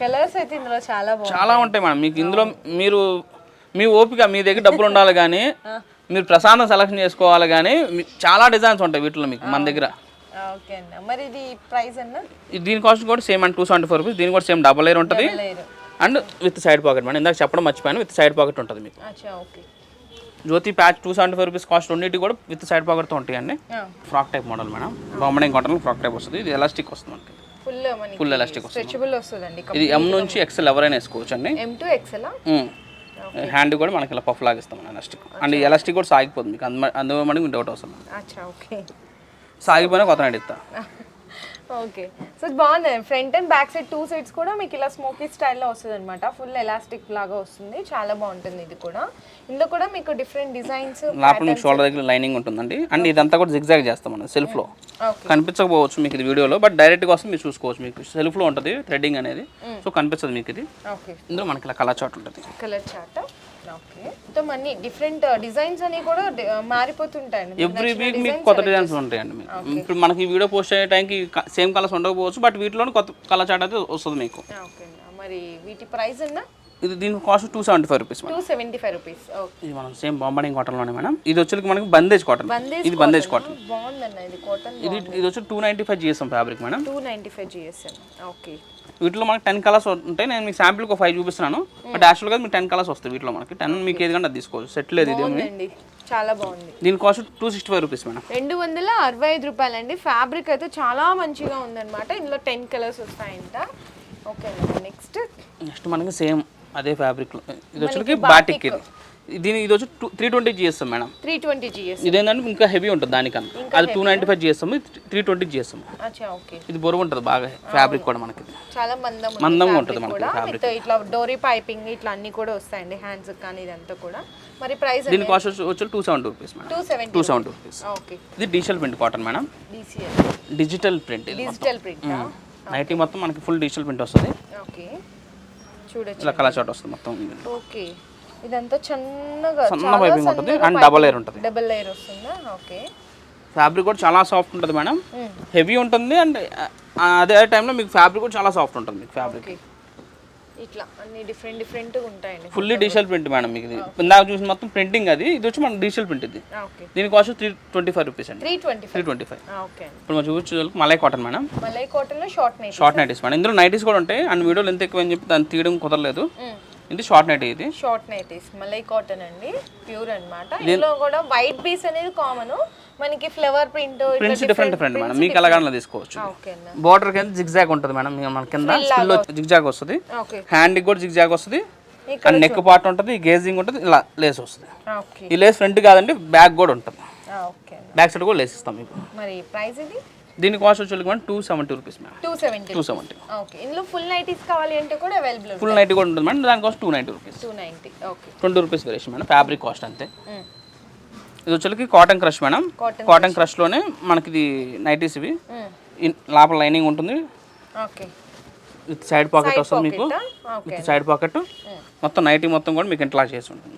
Colours అయితే ఇందులో చాలా ఉంటాయి మేడం. మీకు ఇందులో మీరు మీ ఓపిక, మీ దగ్గర డబ్బులు ఉండాలి కానీ మీరు ప్రశాంతం సెలెక్షన్ చేసుకోవాలి కానీ చాలా డిజైన్స్ ఉంటాయి వీటిలో మీకు మన దగ్గర. ఓకే అన్న. మరి ఇది ప్రైస్ అన్న దీని కాస్ట్ కూడా సేమ్ అండ్ 275 రూపీస్. దీని కూడా సేమ్ డబల్ లేయర్ ఉంటుంది and with side pocket madam. ఇందాక చెప్పడం మర్చిపోయాను, విత్ సైడ్ పాకెట్ ఉంటుంది మీకు. ఓకే జ్యోతి ప్యాచ్ 275 రూపీస్ కాస్ట్. రెండింటి కూడా విత్ సైడ్ పాకెట్తో ఉంటాయండి. Frock type model madam, బాంబడింగ్ cotton frock type వస్తుంది. ఇది ఎలాస్టిక్ వస్తుంది మనకి, ఫుల్ ఎలాస్టిక్ వస్తుంది. ఇది M నుంచి XL ఎవరైనా వేసుకోవచ్చు అండి. M to XL. హ్యాండ్ కూడా మనకి ఇలా పఫ్ లాగిస్తాం ఎలాస్టిక్. అండ్ ఎలాస్టిక్ కూడా సాగిపోతుంది మీకు, అందులో మనకి డౌట్ అవసరం. సాగిపోయినా కొత్త నడిస్తా. ఓకే సో బాగుంది. Front and back side 2 sides కూడా మీకు ఇలా స్మోకీ స్టైల్లో వస్తుంది అనమాట. ఫుల్ ఎలాస్టిక్ లాగా వస్తుంది, చాలా బాగుంటుంది. ఇది కూడా ఇందులో కూడా మీకు డిఫరెంట్ డిజైన్స్. లోపల మీకు షోల్డర్ దగ్గర లైనింగ్ ఉంటుందండి. అండ్ ఇదంతా కూడా జిగ్జాగ్ చేస్తాం మనం సెల్ఫ్లో. కనిపించకపోవచ్చు మీకు ఇది వీడియోలో, బట్ డైరెక్ట్గా వస్తే మీరు చూసుకోవచ్చు. మీకు సెల్ఫ్లో ఉంటుంది థ్రెడ్డింగ్ అనేది, సో కనిపిస్తుంది మీకు. ఇది ఇందులో మనకి ఇలా కలర్ చార్ట్ ఉంటుంది. Colour chart. Okay so many different designs అని కూడా మారిపోతుంటాయి. ఎవ్రీ వీక్ మీకు కొత్త డిజైన్స్ ఉంటాయండి మీకు. ఇప్పుడు మనకి ఈ వీడియో పోస్ట్ అయ్యే టైంకి సేమ్ కలర్స్ ఉండకపోవచ్చు, బట్ వీటిలో కొత్త కలర్ చార్ట్ అయితే వస్తుంది మీకు. ఓకే మరి వీటి ప్రైస్ అన్న ఇది దీని కాస్ట్ 275 రూపీస్. 275 రూపీస్. ఇది మనం సేమ్ బాంబడింగ్ కాటన్లోనే మేడం. ఇది వచ్చి మనకి బందేజ్ కాటన్. ఇది బందేజ్ కాటన్ బాగుందన్న. ఇది కాటన్. ఇది వచ్చి 295 GSM fabric madam. 295 GSM. Okay వీటిలో మనకి 10 కలర్స్ ఉంటాయి. నేను మీకు శాంపిల్కి ఒక 5 చూపిస్తున్నాను, బట్ యాక్చువల్గా మీకు 10 కలర్స్ వస్తాయి వీటిలో మనకి. 10 మీకు ఏది కంటే అది తీసుకోవచ్చు, సెట్ లేదు ఇది. చాలా బాగుంది. దీని కాస్ట్ 265 రూపీస్ మేడం. 265 రూపాయలండి. ఫ్యాబ్రిక్ అయితే చాలా మంచిగా ఉందన్నమాట. ఇందులో 10 కలర్స్ వస్తాయంట. ఓకే నెక్స్ట్ మనకి సేమ్ అదే ఫ్యాబ్రిక్లో ఇది వచ్చి బాటిక్. దీని ఇది వచ్చి 320 GSM మేడం. 320 GSM. ఇదేంటంటే ఇంకా హెవీ ఉంటుంది దానికన్నా. అది 295 GSM, 320 GSM. ఇది బరువు ఉంటుంది బాగా. ఫ్యాబ్రిక్ కూడా మనకి చాలా మందంగా ఉంటుంది మనకి ఫ్యాబ్రిక్. ఇట్లా డోరీ పైపింగ్ ఇట్లా అన్ని కూడా వస్తాయండి హ్యాండ్స్ కానీ ఇదంతా కూడా. మరి ప్రైస్ దీని కాస్ట్ వచ్చి 270 రూపీస్ మేడం. 270 రూపీస్. ఓకే ఇది digital print cotton madam. Digital print. Digital print nighty మొత్తం మనకి ఫుల్ డిజిటల్ ప్రింట్ వస్తుంది. ఓకే చూడొచ్చు ఇలా కలర్ చార్ట్ వస్తుంది మొత్తం. ఓకే ఇదంతా సన్న పైపింగ్ ఉంటుంది అండ్ డబుల్ లేయర్ ఉంటుంది. డబుల్ లేయర్ వస్తుందా? ఓకే ఫ్యాబ్రిక్ కూడా చాలా సాఫ్ట్ ఉంటుంది మేడం, హెవీ ఉంటుంది. అండ్ అదే టైంలో మీకు ఫ్యాబ్రిక్ కూడా చాలా సాఫ్ట్ ఉంటుంది మీకు. ఫ్యాబ్రిక్ ఇట్లా అన్ని డిఫరెంట్ ఉంటాయండి. ఫుల్లీ డిజిటల్ ప్రింట్ మేడం మీకు. ఇది ఇందాక చూసిన మొత్తం ప్రింటింగ్ అది. ఇది వచ్చి మనకి డిజిటల్ ప్రింట్. ఇది దీని కాస్ట్ 325 రూపీస్ అండి. 325. ఓకే ఇప్పుడు మనం చూపించే malai cotton madam. Malai cotton లో షార్ట్ నైటీస్ మేడం. ఇందులో నైటీస్ కూడా ఉంటాయి. అండ్ వీడియోలు ఎంత ఎక్కువ అని చెప్పి దాన్ని తీయడం కుదరలేదు. ఇది షార్ట్ నైటీ. ఇది షార్ట్ నైటీస్ మలై కాటన్ అండి, ప్యూర్ అన్నమాట. ఇందులో కూడా వైట్ పీస్ అనేది కామన్, మనకి ఫ్లవర్ ప్రింట్ డిఫరెంట్ మేడం, మీకు ఎలాగైనా తీసుకోవచ్చు. ఓకేనా. బోర్డర్ కింద జిగ్జాగ్ ఉంటుంది మేడం, మన కింద స్టిల్ జిగ్జాగ్ వస్తుంది, ఓకే. హ్యాండ్ కూడా జిగ్జాగ్ వస్తుంది, అండ్ నెక్ పార్ట్ ఉంటుంది, గేజింగ్ ఉంటుంది, ఇలా లేస్ వస్తుంది. ఓకే. ఈ లేస్ ఫ్రంట్ కాదండి, బ్యాక్ కూడా ఉంటుంది, ఓకే. బ్యాక్ సైడ్ కూడా లేస్ ఇస్తాం మీకు. మరి ప్రైస్ ఇది? దీని కాస్ట్ వచ్చి మేడం 270 రూపీస్ మేడం. 270. ఓకే. ఇందులో ఫుల్ నైటీస్ కావాలి అంటే కూడా అవైలబుల్ ఫుల్ నైటీ కూడా ఉంటుంది మేడం, దాని cost 290 rupees. 290. Okay. 20 rupees variation madam, fabric cost అంతే. ఇది వచ్చేకి కాటన్ క్రష్ మేడం, కాటన్ క్రష్లోనే మనకి ఇది నైటీస్ ఇవి, లోపల లైనింగ్ ఉంటుంది, ఓకే. విత్ సైడ్ పాకెట్ వస్తుంది మీకు, విత్ సైడ్ పాకెట్ మొత్తం నైటీ మొత్తం కూడా మీకు ఇంట్లా చేసి ఉంటుంది.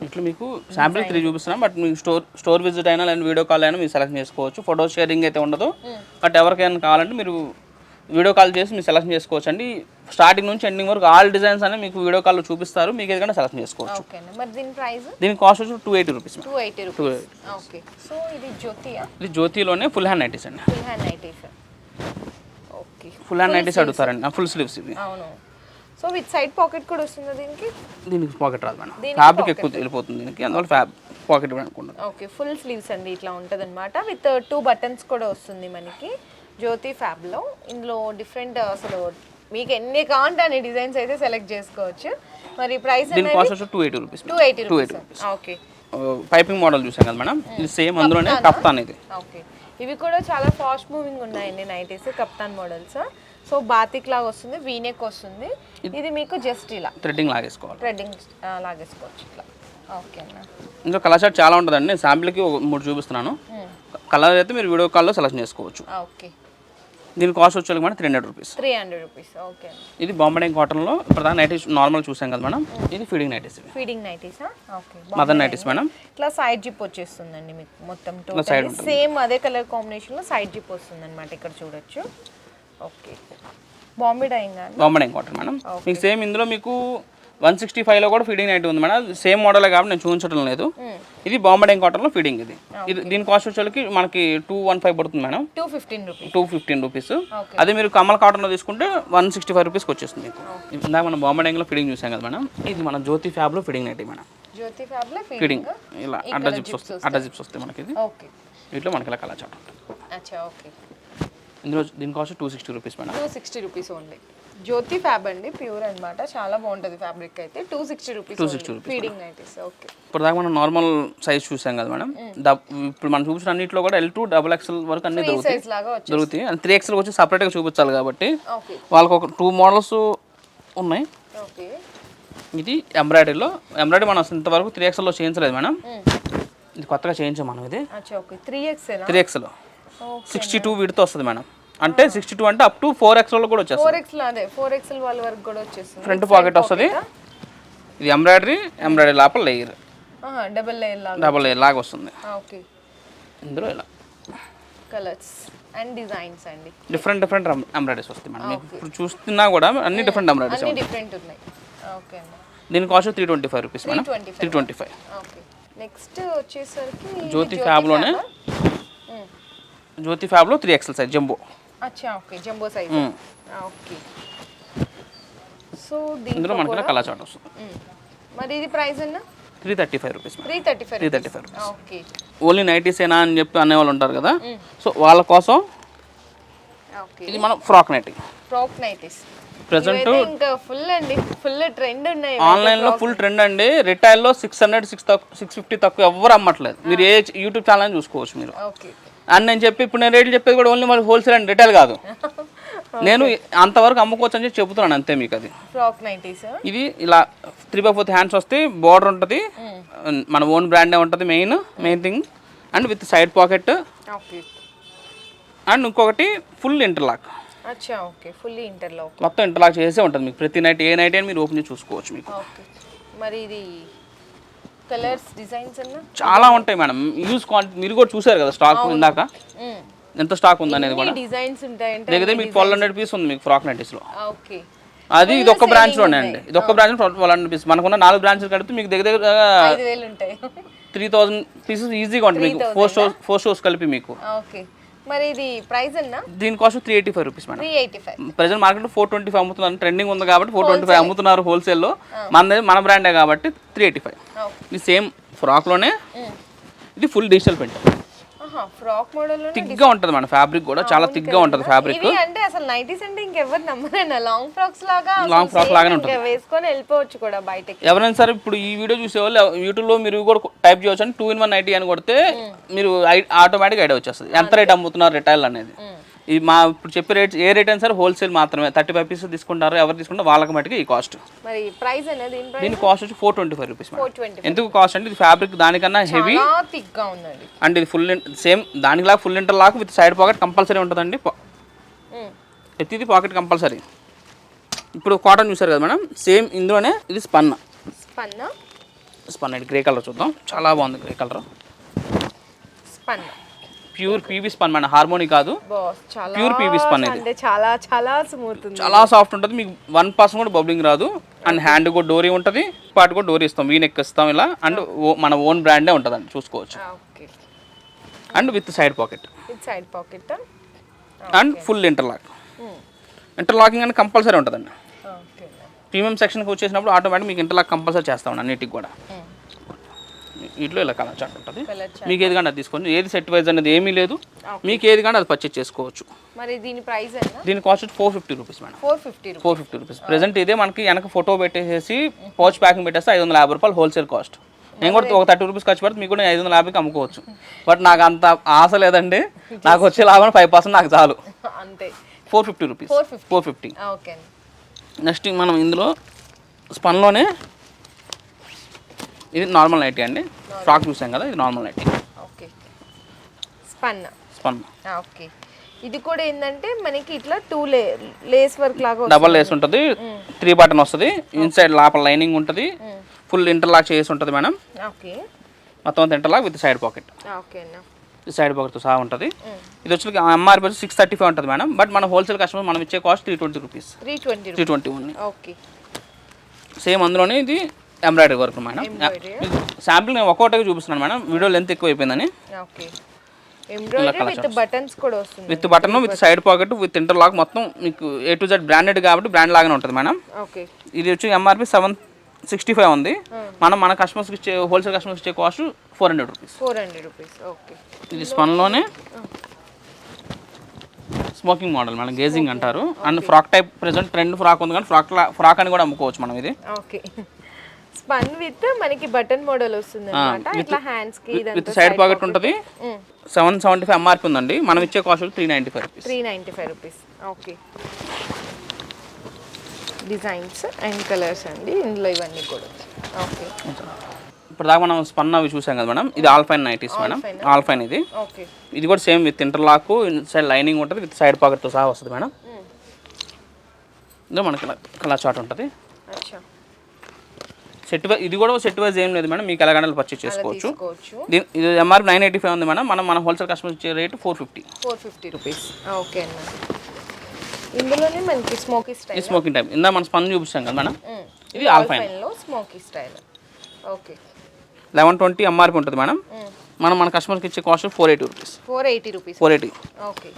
ఇట్లా మీకు శాంపిల్ 3 చూపిస్తున్నాం, బట్ మీకు స్టోర్ విజిట్ అయినా లేదా వీడియో కాల్ అయినా మీరు సెలెక్ట్ చేసుకోవచ్చు. ఫోటో షేరింగ్ అయితే ఉండదు, బట్ ఎవరికైనా కావాలంటే మీరు వీడియో కాల్ చేసి మీరు సెలెక్ట్ చేసుకోవచ్చు అండి. స్టార్టింగ్ నుంచి ఎండింగ్ వరకు ఆల్ డిజైన్స్ అనేవి మీకు వీడియో కాల్లో చూపిస్తారు, మీకు ఏదైనా సెలెక్ట్ చేసుకోవచ్చు. దీని కాస్ట్ వచ్చి 280 రూపీస్. 280 రూపీస్. ఓకే. సో ఇది జ్యోతియా? ఇది జ్యోతిలోనే ఫుల్ హ్యాండ్ నైటీస్ అండి. Full hand nighties. Okay. Full hand nighties అడుగుతారండి, ఫుల్ స్లీవ్స్ ఇవి. అవును. సో విత్ సైడ్ పాకెట్ కూడా వస్తుందా దీనికి? దీనికి పాకెట్ రాదు మేడం, ఫ్యాబ్రిక్ ఎక్కువ వెళ్ళిపోతుంది దీనికి, అందువల్ల పాకెట్ అనుకుంటాను. ఓకే. ఫుల్ స్లీవ్స్ అండి, ఇట్లా ఉంటుంది అనమాట. విత్ 2 బటన్స్ కూడా వస్తుంది మనకి జ్యోతి ఫ్యాబ్లో. ఇందులో డిఫరెంట్ అసలు మీకు ఎన్ని కావాలంటే అన్ని డిజైన్స్ అయితే సెలెక్ట్ చేసుకోవచ్చు. మరి ప్రైస్ దీని కాస్ట్ వచ్చి 280 rupees. 280 rupees. Okay. Piping model చూసాం కదా మేడం, ఇది సేమ్ అందులోనే కప్తాన్ ఇది. ఓకే. ఇవి కూడా చాలా ఫాస్ట్ మూవింగ్ ఉన్నాయండి నైటీస్, కప్తాన్ మోడల్స్. సో బాతిక్ లాగా వస్తుంది, వీనెక్ వస్తుంది. ఇది మీకు జస్ట్ ఇలా థ్రెడ్డింగ్ లాగేసుకోవాలి, లాగేసుకోవచ్చు ఇట్లా. ఓకే అన్న. ఇందులో కలర్ షర్ట్ చాలా ఉంటుందండి, నేను శాంపిల్కి 3 చూపిస్తున్నాను. కలర్ అయితే మీరు వీడియో కాల్లో సెలెక్ట్ చేసుకోవచ్చు. ఓకే. దీని కాస్ట్ వచ్చేది మేడం 300 రూపీస్. 300 రూపీస్. ఓకే. ఇది బాంబే కాటన్లో ప్రధాన నైటీస్ నార్మల్ చూసాం కదా మేడం, ఇది ఫీడింగ్ నైటీస్. ఫీడింగ్ నైటీసా? ఓకే. Mother nighties madam. ఇట్లా సైడ్ జిప్ వచ్చేస్తుందండి మీకు మొత్తం టోటల్ సేమ్ అదే కలర్ కాంబినేషన్లో సైడ్ జిప్ వస్తుంది అనమాట, ఇక్కడ చూడొచ్చు. Okay. Bombay dyeing cotton madam, మీకు సేమ్ ఇందులో మీకు 165లో కూడా ఫీడింగ్ నైటీ ఉంది మేడం, సేమ్ మోడల్ కాబట్టి నేను చూపించడం లేదు. ఇది బాంబే కాటన్లో ఫీడింగ్. ఇది దీని కాస్ట్ వచ్చేకి మనకి 215 పడుతుంది మేడం. 215 రూపీస్. అదే మీరు కమల్ కాటన్లో తీసుకుంటే 165 రూపీస్కి వచ్చేస్తుంది మీకు. ఇందాక మనం బాంబే డైయింగ్లో ఫీడింగ్ చూసాం కదా మేడం, ఇది మన జ్యోతి ఫ్యాబ్లో ఫీడింగ్ నైటీ మేడం. ఫీడింగ్ ఇలా అడ్డా జిప్స్ వస్తాయి మనకి. ఇది వీటిలో మనకి ఇలా కలర్ చాట్ ఉంటుంది. ఇందులో దీని cost 260 rupees madam. 260 rupees only. Jyothi fab అండి, ప్యూర్ అన్నమాట, చాలా బాగుంటుంది ఫ్యాబ్రిక్ అయితే. 260 రూపీస్ ఫీడింగ్ నైటీస్. ఓకే. ఇప్పుడు దాకా మనం నార్మల్ సైజ్ చూసాం కదా మేడం, ఇప్పుడు మనం చూసిన అన్నింటిలో కూడా L2 XXL వరకు అన్ని దొరుకుతాయి. 3XL వచ్చి సపరేట్గా చూపించాలి కాబట్టి వాళ్ళకి ఒక 2 మోడల్స్ ఉన్నాయి. ఓకే. ఇది ఎంబ్రాయిడరీ మనం ఇంతవరకు 3XLలో చేయించలేదు మేడం, ఇది కొత్తగా చేయించాం మనం. ఇది 3XL 62 వీటితో వస్తుంది మేడం, అంటే 62 అంటే అప్ టు 4XL కూడా వచ్చేస్తుంది. 4XL వాళ్ళ వరకు కూడా వచ్చేస్తుంది. ఫ్రంట్ పాకెట్ వస్తుంది. ఇది ఎంబ్రాయిడరీ లోపల లేయర్, డబుల్ లేయర్ లాగా వస్తుంది. ఓకే. ఇందులో ఇలా కలర్స్ అండ్ డిజైన్స్ అండి, డిఫరెంట్ ఎంబ్రాయిడరీస్ వస్తాయి మేడం. ఇప్పుడు చూస్తున్నా కూడా అన్ని డిఫరెంట్ ఎంబ్రాయిడరీస్ ఉన్నాయి. ఓకే. దీని cost 325 rupees madam. 325. Okay. Next వచ్చేసరికి జ్యోతి ఫ్యాబ్లో 3XL size jumbo. Okay. Jumbo size. Okay. So ఇందులో మనకి కలర్ చార్ట్ వస్తుంది. మరి ఇది ప్రైస్ అన్న 335 rupees. 335 rupees. Okay. Only nighties ఏనా అని చెప్పి అనేవాళ్ళు ఉంటారు కదా, సో వాళ్ళ కోసం ఇది మనం ఫ్రాక్ నైటీస్ ప్రెసెంట్ ఇంకా ఫుల్ ట్రెండ్ ఉన్నాయి ఆన్లైన్లో. ఫుల్ ట్రెండ్ అండి. రిటైల్లో 600 650 తక్కువ ఎవరు అమ్మట్లేదు. మీరు ఏ యూట్యూబ్ ఛానల్ చూసుకోవచ్చు మీరు. అని నేను చెప్పి ఇప్పుడు నేను రేట్లు చెప్పేది కూడా ఓన్లీ మరి హోల్సేల్ అండ్ రిటైల్ కాదు, నేను అంతవరకు అమ్ముకోవచ్చు అని చెప్పి చెబుతున్నాను అంతే మీకు. అది ఫ్రాక్ నైటీస్. ఇది ఇలా 3/4 హ్యాండ్స్ వస్తాయి, బోర్డర్ ఉంటుంది, మన ఓన్ బ్రాండే ఉంటుంది main thing, and with side pocket, and ఇంకొకటి ఫుల్ ఇంటర్లాక్. ఫుల్లీ ఇంటర్లాక్, మొత్తం ఇంటర్లాక్ చేసే ఉంటుంది మీకు. ప్రతి నైట్ ఏ నైట్ అని మీరు ఓపెన్ చేసి చూసుకోవచ్చు మీకు. మరి ఇది కలర్స్ డిజైన్స్ అన్న చాలా ఉంటాయి మేడం. యూజ్ క్వాంటిటీ మీరు కూడా చూసారు కదా స్టాక్ ఇందాక ఎంత స్టాక్ ఉంది అనేది కూడా. డిజైన్స్ ఉంటాయంటే దగ్గర మీకు 1200 పీస్ ఉంది మీకు ఫ్రాక్ నైటీస్లో. ఓకే. అది ఇది ఒక్క బ్రాంచ్లోనే అండి, ఇది ఒక్క బ్రాంచ్ 1200 పీస్. మనకున్న 4 బ్రాంచ్లు కలిపి మీకు దగ్గర 5000 ఉంటాయి. 3000 పీసెస్ ఈజీగా ఉంటుంది మీకు, 4 షోస్ కలిపి మీకు. ఓకే. మరి ఇది ప్రైస్ అన్నా? దీని కాస్ట్ 385 రూపీస్ మేడం. 385. ప్రెజెంట్ మార్కెట్లో 425 అమ్ముతున్నారు, ట్రెండింగ్ ఉంది కాబట్టి 425 అమ్ముతున్నారు హోల్సేల్లో. మన బ్రాండే కాబట్టి 385. ఇది సేమ్ ఫ్రాక్లోనే, ఇది full digital print. Frock model థిక్గా ఉంటుంది మన ఫ్యాబ్రిక్ కూడా చాలా థిక్గా ఉంటుంది ఫ్యాబ్రిక్. ఇవి అంటే అసలు నైటీస్ అంటే ఇంకెవరు నమ్మరేనా, లాంగ్ ఫ్రాక్స్ లాగా ఉంటుంది, వేసుకొని వెళ్ళిపోవచ్చు కూడా బయటకి. ఎవరైనా సరే ఇప్పుడు ఈ వీడియో చూసే వాళ్ళు యూట్యూబ్లో మీరు కూడా టైప్ చేయవచ్చు అని 2 in 1 నైటీ అని కొడితే మీరు ఆటోమేటిక్ ఐడియా వచ్చేస్తుంది ఎంత రేట్ అమ్ముతున్నారు రిటైల్ అనేది. ఇది మా ఇప్పుడు చెప్పే రేట్ ఏ రేట్ అయినా సరే హోల్సేల్ మాత్రమే. 35 పీసెస్ తీసుకుంటారు, ఎవరు తీసుకుంటారు వాళ్ళకి మటుకు ఈ కాస్ట్. మరి ప్రైస్ అనేది దీని కాస్ట్ వచ్చి 425 రూపీస్. ఎందుకు కాస్ట్ అంటే ఇది ఫ్యాబ్రిక్ దానికన్నా హెవీ థిక్గా ఉందండి. అంటే ఇది ఫుల్ సేమ్ దానిలాగా full interlock with side pocket compulsory ఉంటుందండి. ప్రతిది పాకెట్ కంపల్సరీ. ఇప్పుడు కాటన్ చూసారు కదా మేడం, సేమ్ ఇందులోనే ఇది స్పన్ ఇది గ్రే కలర్ చూద్దాం. చాలా బాగుంది grey colour. Spun pure PV spun మన హార్మోని కాదు, ప్యూర్ పీవీ స్పన్. ఇది చాలా చాలా స్మూత్ ఉంది, చాలా సాఫ్ట్ ఉంటుంది, మీకు 1% కూడా బబ్లింగ్ రాదు. అండ్ హ్యాండ్ కూడా డోరీ ఉంటుంది, పార్ట్ కూడా డోరీ ఇస్తాం, వీనెక్ ఇస్తాం ఇలా. అండ్ మన ఓన్ బ్రాండే ఉంటుంది అండి, చూసుకోవచ్చు. And with side pocket and full interlock. Interlocking అనేది కంపల్సరీ ఉంటుందండి. ప్రీమియం సెక్షన్కి వచ్చేసినప్పుడు ఆటోమేటిక్ మీకు ఇంటర్లాక్ కంపల్సరీ చేస్తామండి అన్నిటికి కూడా. వీటిలో ఇలా కలర్ చార్ట్ ఉంటుంది, మీకు ఏది కానీ అది తీసుకోండి. ఏది సెట్ వైజ్ అనేది ఏమీ లేదు, మీకు ఏది కానీ అది పర్చేజ్ చేసుకోవచ్చు. మరి దీని ప్రైస్ దీని cost 450 rupees madam. 450 rupees. Present ఇదే మనకి వెనక ఫోటో పెట్టేసి పౌచ్ ప్యాకింగ్ పెట్టేస్తే 550 రూపాయలు హోల్సేల్ కాస్ట్. నేను కూడా ఒక 30 రూపీస్ ఖర్చు పెడితే మీకు కూడా 550కి అమ్ముకోవచ్చు. బట్ నాకు అంత ఆశ లేదండి, నాకు వచ్చే లాభం 5% నాకు చాలు. అంతే. 450 రూపీస్. 450. ఓకే. నెక్స్ట్ మనం ఇందులో స్పన్లోనే ఇది నార్మల్ నైటీ అండి, ఫ్రాక్ చూసాం కదా, ఇది normal nighty. Okay. Spun. Okay. ఇది కూడా ఏంటంటే మనకి ఇట్లా 2 లేస్ వర్క్ లాగా డబల్ లేస్ ఉంటుంది, 3 బటన్ వస్తుంది, ఇన్సైడ్ లోపల లైనింగ్ ఉంటుంది, ఫుల్ ఇంటర్లాక్ చేసి ఉంటుంది మేడం. ఓకే. మొత్తం అంతా ఇంటర్లాక్ విత్ సైడ్ పాకెట్. ఓకేనా. సైడ్ పాకెట్తో సహా ఉంటుంది. ఇది వచ్చి ఎంఆర్పి వచ్చి 635 ఉంటుంది మేడం. బట్ మన హోల్సేల్ కస్టమర్ మనం ఇచ్చే కాస్ట్ 320 రూపీస్. 320 ఓకే. సేమ్ అందులోనే ఇది ఎంబ్రాయిడరీ వర్క్ మేడం. శాంపిల్ నేను ఒక్కొక్కటిగా చూపిస్తున్నాను మేడం, వీడియో లెంత్ ఎక్కువ అయిపోయిందని. ఓకే. ఎంబ్రాయిడరీ విత్ బటన్స్ కూడా వస్తుంది, with button with side pocket with interlock మొత్తం మీకు A to Z బ్రాండెడ్ కాబట్టి బ్రాండ్ లాగానే ఉంటుంది మేడం. ఓకే. ఇది వచ్చి ఎంఆర్పి 765 ఉంది, మన కస్టమర్స్కి ఇచ్చే హోల్సేల్ కస్టమర్స్ ఇచ్చే కాస్ట్ 400 రూపీస్. 400 రూపీస్. ఓకే. ఇది స్పన్లోనే స్మోకింగ్ మోడల్ మేడం, గేజింగ్ అంటారు. And frock type present trend frock ఉంది కానీ ఫ్రాక్ అని కూడా అమ్ముకోవచ్చు మనం. ఇది ఓకే. స్పన్ విత్ మనకి బటన్ మోడల్ వస్తుంది అన్నమాట. ఇట్లా హ్యాండ్స్ కి విత్ సైడ్ పాకెట్ ఉంటుంది. 775 ఎంఆర్పి ఉందండి, మనం ఇచ్చే cost 395 rupees. 395 rupees. Okay. Designs and colours అండి ఇందులో ఇవన్నీ కూడా. ఓకే. ఇప్పుడు దాకా మనం స్పన్ అవి చూసాం కదా మేడం, ఇది ఆల్ఫైన్ నైటీస్ మేడం. ఆల్ఫైన్ ఇది. ఓకే. ఇది కూడా same with interlock, inside lining ఉంటుంది, విత్ సైడ్ పాకెట్తో సహా వస్తుంది మేడం. ఇందులో మనకి కలర్ చార్ట్ ఉంటుంది. సెట్ వైజ్ ఇది కూడా సెట్ వైజ్ ఏం లేదు మేడం, మీకు ఎలాగైనా పర్చేస్ చేసుకోవచ్చు. ఇది ఎంఆర్పి 985 ఉంది మేడం, మన హోల్సేల్ కస్టమర్ ఇచ్చే రేటు 450 రూపీస్. ఓకే అన్న. ఇందులోనే మనకి స్మోకీ స్టైల్, స్మోకింగ్ టైప్ ఇందా మనం స్పన్ చూపిస్తాం కదా మేడం, ఇది ఆల్ఫైన్ లో స్మోకీ స్టైల్. ఓకే. 1120 ఎంఆర్పి ఉంటుంది మేడం, మన కస్టమర్కి ఇచ్చే కాస్ట్ 480 రూపీస్. 480. ఓకే.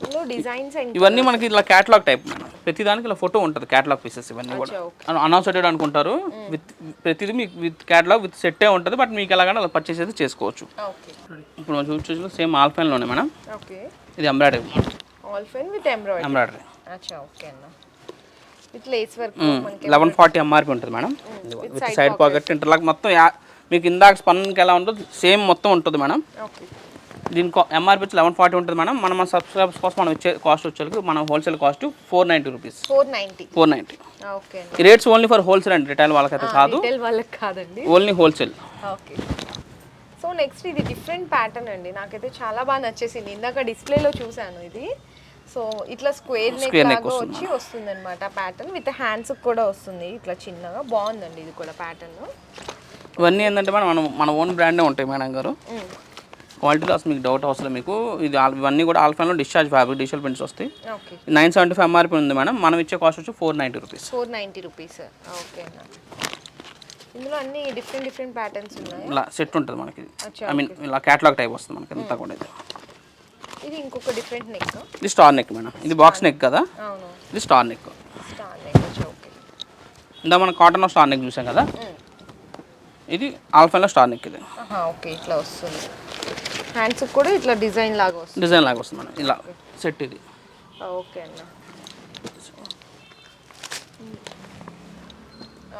ఇందులో డిజైన్స్ అండ్ ఇవన్నీ మనకి ఇలా క్యాటలాగ్ టైప్ మేడం, ప్రతి దానికి ఇలా ఫోటో ఉంటుంది, క్యాటలాగ్ పీసెస్ ఇవన్నీ కూడా. అనౌన్సెడ్ అనుకుంటారు, విత్ ప్రతిదీ మీకు విత్ క్యాటలాగ్ విత్ సెట్టే ఉంటుంది. బట్ మీకు ఎలాగైనా అలా పర్చేస్ అయితే చేసుకోవచ్చు. ఇప్పుడు మనం చూసి సేమ్ ఆల్ఫైన్లోనే మేడం. ఓకే. ఇది ఎంబ్రాయిడరీ, ఆల్ఫైన్ విత్ ఎంబ్రాయిడరీ. అచ్చా. ఓకే అన్న. విత్ లేస్ వర్క్ మనకి 1140 ఎంఆర్పి ఉంటుంది madam, with side pocket interlock మొత్తం. మీకు ఇందాక స్పన్కి ఎలా ఉంటుందో సేమ్ మొత్తం ఉంటుంది మేడం. ఓకే. దీని ఎంఆర్పి వచ్చి 1140 ఉంటుంది మేడం. మన సబ్స్క్రైబర్స్ కోసం మనం ఇచ్చే కాస్ట్ వచ్చేసరికి మన హోల్సేల్ కాస్ట్ 490 రూపీస్. 490. ఓకే. ఈ రేట్స్ ఓన్లీ ఫర్ హోల్సేల్ అండి, రిటైల్ వాళ్ళకైతే కాదు. రిటైల్ వాళ్ళకి కాదండి, only wholesale. Okay. So next ఇది డిఫరెంట్ ప్యాటర్న్ అండి, నాకైతే చాలా బాగా నచ్చేసింది. ఇందాక డిస్ప్లేలో చూసాను ఇది. సో ఇట్లా స్క్వేర్ నెక్ లాగా వస్తుంది అనమాట ప్యాటర్న్, విత్ హ్యాండ్స్ కూడా వస్తుంది ఇట్లా చిన్నగా. బాగుందండి ఇది కూడా ప్యాటర్న్. ఇవన్నీ ఏంటంటే మన ఓన్ బ్రాండే ఉంటాయి మేడం గారు. క్వాలిటీలో అసలు మీకు డౌట్ అవసరం. మీకు ఇది ఇవన్నీ కూడా ఆల్ఫాన్లో డిశ్చార్జ్ ఫ్యాబ్రిక్ డిజిటల్ ప్రింట్స్ వస్తాయి. 975 ఎంఆర్పి ఉంది మేడం, మనం ఇచ్చే కాస్ట్ వచ్చి 490 రూపీస్. 490 రూపీస్. ఓకే. ఇందులో అన్ని డిఫరెంట్ ప్యాటర్న్స్ ఉన్నాయి. ఇలా సెట్ ఉంటుంది మనకి, ఐ మీన్ ఇలా క్యాటలాగ్ టైప్ వస్తుంది మనకి అంతా కూడా. ఇది ఇది ఇంకొక డిఫరెంట్ నెక్. ఇది స్టార్ నెక్ మేడం, ఇది బాక్స్ నెక్ కదా, అవును ఇది star neck. Star neck. Okay. ఇందా మనం కాటన్లో స్టార్ నెక్ చూసాం కదా, ఇది ఆల్ఫాలో స్టార్ నెక్. ఇది ఓకే ఇట్లా వస్తుంది. హ్యాండ్స్ కూడా ఇట్లా డిజైన్ లాగా వస్తుంది. డిజైన్ లాగా వస్తుంది మేడం, ఇలా సెట్ ఇది. ఓకే అన్న.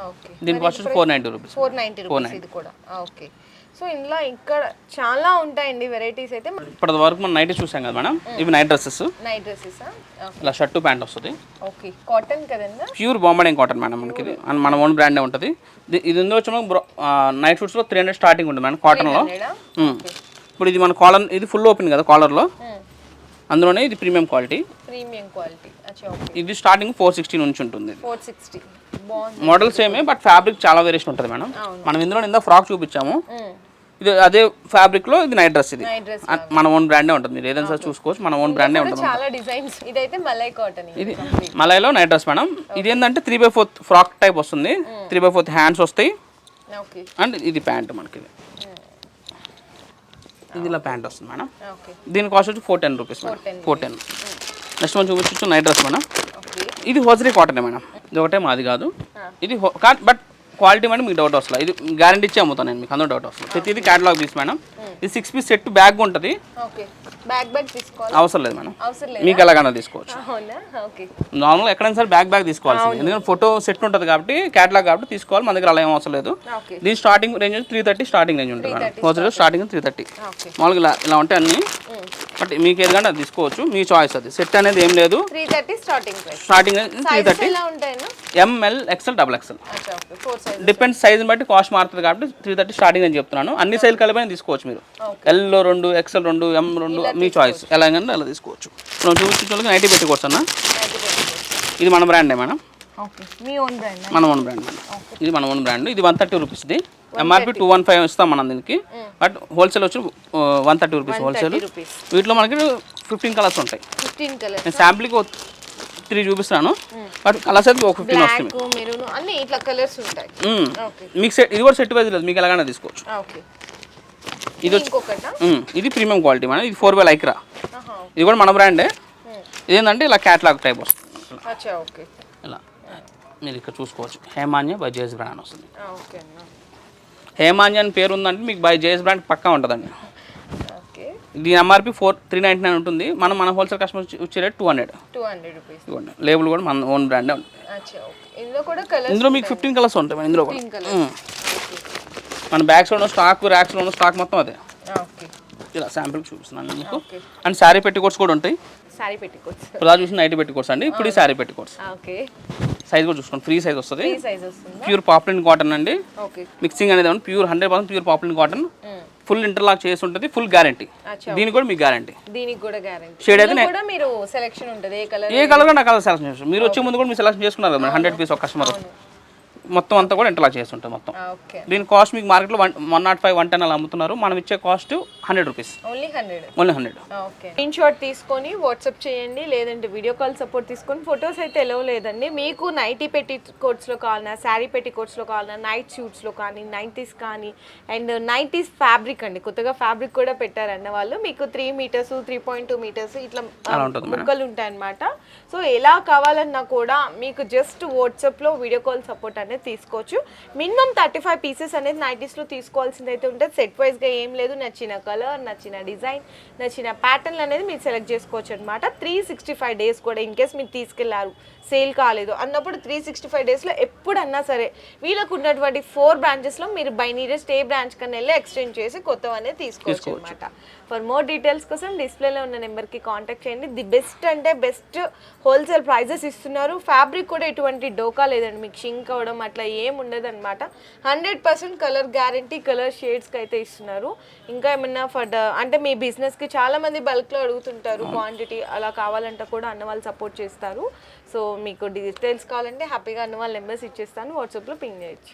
ఓకే. దీని కాస్ట్ 490 రూపీస్. 490 రూపీస్ ఇది కూడా. ఓకే. సో ఇందులో ఇక్కడ చాలా ఉంటాయండి వెరైటీస్ అయితే. ఇప్పటి వరకు మనం నైట్ చూసాం కదా మేడం, ఇవి నైట్ డ్రెస్సెస్. Night dresses. ఇలా షర్టు ప్యాంట్ వస్తుంది. ఓకే. కాటన్ కదండి. ప్యూర్ బాంబడింగ్ కాటన్ మేడం మనకి ఇది, అండ్ మన ఓన్ బ్రాండే ఉంటుంది. ఇది ఉందో వచ్చి మనకు నైట్ షూట్స్లో 300 స్టార్టింగ్ ఉంటుంది మేడం కాటన్లో. ఇప్పుడు ఇది మన కాలర్, ఇది ఫుల్ ఓపెన్ కదా కాలర్లో, అందులోనే ఇది ప్రీమియం క్వాలిటీ. Premium quality. అచ్చా ఓకే. ఇది స్టార్టింగ్ 460 నుంచి ఉంటుంది. 460. బాగుంది. మోడల్ సేమే, బట్ ఫ్యాబ్రిక్ చాలా వేరియేషన్ ఉంటుంది మేడం. మనం ఇందులో ఇందా ఫ్రాక్ చూపించాము, ఇది అదే ఫ్యాబ్రిక్ లో ఇది నైట్ డ్రెస్. ఇది మన ఓన్ బ్రాండే ఉంటుంది, మీరు ఏదైనా సార్ చూసుకోవచ్చు, మన ఓన్ బ్రాండే ఉంటుంది. చాలా డిజైన్స్. ఇదైతే మలై కాటన్. ఇది మలైలో నైట్ డ్రెస్ మేడం. ఇది ఏంటంటే 3/4 ఫ్రాక్ టైప్ వస్తుంది, 3/4 హ్యాండ్స్ వస్తాయి. ఓకే. అండ్ ఇది ప్యాంట్ మనకి, ఇది ఇలా ప్యాంట్ వస్తుంది మేడం. ఓకే. దీని కాస్ట్ వచ్చి 410 రూపీస్ మేడం. 410. నెక్స్ట్ మనం చూపించచ్చు నైట్ డ్రెస్ మేడం. ఇది హోజరీ కాటన్ మేడం, ఇది ఒకటే మాది కాదు. ఇది బట్ క్వాలిటీ మేడం మీకు డౌట్ వస్తుంది, ఇది గ్యారంటీ ఇచ్చి అమ్ముతాను నేను మీకు, అందులో డౌట్ వస్తుంది. ప్రతి ఇది క్యాటలాగ్ పీస్ మేడం. ఇది 6 పీస్ సెట్ బ్యాగ్ ఉంటుంది. బ్యాగ్ తీసుకోవాలి అవసరం లేదు మేడం, మీకు ఎలాగైనా తీసుకోవచ్చు. నార్మల్గా ఎక్కడైనా సరే బ్యాగ్ తీసుకోవాల్సింది, ఎందుకంటే ఫోటో సెట్ ఉంటుంది కాబట్టి క్యాటలాగ్ కాబట్టి తీసుకోవాలి. మన దగ్గర అలా ఏం అవసరం లేదు. దీని స్టార్టింగ్ రేంజ్ 330 స్టార్టింగ్ రేంజ్ ఉంటుంది మేడం. Hosiery starting 330. మామూలుగా ఇలా ఉంటాయి అన్ని, బట్ మీకు ఏదైనా అది తీసుకోవచ్చు, మీ చాయిస్. అది సెట్ అనేది ఏం లేదు. 330 starting 330. M L XL double XL depends size బట్టి కాస్ట్ మారుతుంది కాబట్టి 330 స్టార్టింగ్ అని చెప్తున్నాను. అన్ని సైజులు కలిపి తీసుకోవచ్చు మీరు. ఎల్లో 2, ఎక్స్ఎల్ 2, ఎం 2, మీ చాయిస్ ఎలాగంటే అలా తీసుకోవచ్చు. మనం చూపించడానికి నైటీ పెట్టుకోవచ్చు అన్న. ఇది మన బ్రాండే మేడం, మన ఓన్ బ్రాండ్ మేడం. ఇది మన ఓన్ బ్రాండ్. ఇది 130 రూపీస్. ఇది ఎంఆర్పి 215 ఇస్తాం మనం దీనికి, బట్ హోల్సేల్ వచ్చి 130 రూపీస్ హోల్సేల్. వీటిలో మనకి 15 కలర్స్ ఉంటాయి. నేను శాంపుల్కి 3 చూపిస్తాను, బట్ కలర్స్ అయితే ఒక 15 వస్తుంది. మీకు సెట్ ఇది కూడా సెట్ వైజ్ లేదు, మీకు ఎలాగైనా తీసుకోవచ్చు. ఇది ప్రీమియం క్వాలిటీ మేడం. ఇది 4 బై లైక్రా, ఇది కూడా మన బ్రాండే. ఇదేంటంటే ఇలా క్యాటలాగ్ టైప్ వస్తుంది. ఇలా మీరు ఇక్కడ చూసుకోవచ్చు, హేమాన్య బై జేఎస్ బ్రాండ్ అని వస్తుంది. హేమాన్య అని పేరు ఉందంటే మీకు బై జేఎస్ బ్రాండ్ పక్కా ఉంటుందండి. దీని ఎంఆర్పి 399 ఉంటుంది. మన హోల్సేల్ కస్టమర్ వచ్చే రేట్ 200 రూపీస్. లేబుల్ కూడా మన ఓన్ బ్రాండే ఉంటుంది. ఇందులో మీకు 15 కలర్స్ ఉంటాయి ఇందులో కూడా. మన బ్యాగ్స్లో స్టాక్, ర్యాక్స్లో స్టాక్ మొత్తం అదే. ఇలా శాంపిల్ చూపిస్తున్నాను మీకు. అండ్ శారీ పెట్టికోట్స్ కూడా ఉంటాయి. ఇప్పుడు చూసి నైటీ పెట్టికోట్స్ అండి, ఇప్పుడు ఈ శారీ పెట్టికోట్స్. సైజ్ కూడా చూసుకోండి, ఫ్రీ సైజ్ వస్తుంది. ప్యూర్ పాప్లిన్ కాటన్ అండి. మిక్సింగ్ అనేది pure 100% pure poplin cotton. Full interlock చేసి ఉంటుంది, ఫుల్ గ్యారంటీ. దీనికి కూడా మీకు గ్యారంటీ. షేడ్ అయితే మీరు సెలెక్షన్ ఉంటుంది, ఏ కలర్ నా కలర్ సెలెక్షన్ చేస్తాం. మీరు వచ్చే ముందు కూడా మీరు సెలెక్షన్ చేసుకున్నారు కదా 100 పీస్ ఒక కస్టమర్. మొత్తం అంతా కూడా ఇంటర్లాక్ చేస్తుంటాం మొత్తం. దీని కాస్ట్ మీకు మార్కెట్లో 105, 110 అలా అమ్ముతున్నారు. మనం ఇచ్చే cost 100 rupees. Only 100. Screen shot తీసుకొని వాట్సాప్ చేయండి, లేదంటే వీడియో కాల్ సపోర్ట్ తీసుకొని. ఫొటోస్ అయితే ఎలా లేదండి. మీకు నైటీ పెట్టి కోట్స్లో కావాలన్నా, శారీ పెట్టి కోట్స్లో కావాలన్నా, నైట్ షూట్స్లో కానీ, నైటీస్ కానీ, అండ్ నైటీస్ ఫ్యాబ్రిక్ అండి, కొత్తగా ఫ్యాబ్రిక్ కూడా పెట్టారన్న వాళ్ళు. మీకు 3 మీటర్స్, 3.2 మీటర్స్ ఇట్లా ముక్కలు ఉంటాయి అన్నమాట. సో ఎలా కావాలన్నా కూడా మీకు జస్ట్ వాట్సాప్లో వీడియో కాల్ సపోర్ట్ అనేది తీసుకోవచ్చు. మినిమం 35 పీసెస్ అనేది నైటీస్లో తీసుకోవాల్సింది అయితే ఉంటుంది. సెట్ వైజ్గా ఏం లేదు, నచ్చిన కలర్, నచ్చిన డిజైన్, నచ్చిన ప్యాటర్న్ అనేది మీరు సెలెక్ట్ చేసుకోవచ్చు అనమాట. 365 డేస్ కూడా ఇన్ కేస్ మీరు తీసుకెళ్లారు, సేల్ కాలేదు అన్నప్పుడు 365 డేస్లో ఎప్పుడన్నా సరే వీళ్ళకు ఉన్నటువంటి 4 బ్రాంచెస్లో మీరు బై నీరెస్ట్ ఏ బ్రాంచ్ కన్నా వెళ్ళి ఎక్స్చేంజ్ చేసి కొత్తవన్నీ తీసుకోవచ్చు అనమాట. ఫర్ మోర్ డీటెయిల్స్ కోసం డిస్ప్లేలో ఉన్న నెంబర్కి కాంటాక్ట్ చేయండి. ది బెస్ట్ అంటే బెస్ట్ హోల్సేల్ ప్రైజెస్ ఇస్తున్నారు. ఫ్యాబ్రిక్ కూడా ఎటువంటి డోకా లేదండి, మీకు షింక్ అవ్వడం అట్లా ఏం ఉండదు అనమాట. 100% కలర్ గ్యారంటీ, కలర్ షేడ్స్కి అయితే ఇస్తున్నారు. ఇంకా ఏమన్నా అంటే మీ బిజినెస్కి చాలామంది బల్క్లో అడుగుతుంటారు క్వాంటిటీ, అలా కావాలంటే కూడా అన్న వాళ్ళు సపోర్ట్ చేస్తారు. సో మీకు డీటెయిల్స్ కావాలంటే హ్యాపీగా అన్న వాళ్ళ నెంబర్స్ ఇచ్చేస్తాను, వాట్సాప్లో పింగ్ చేయొచ్చు.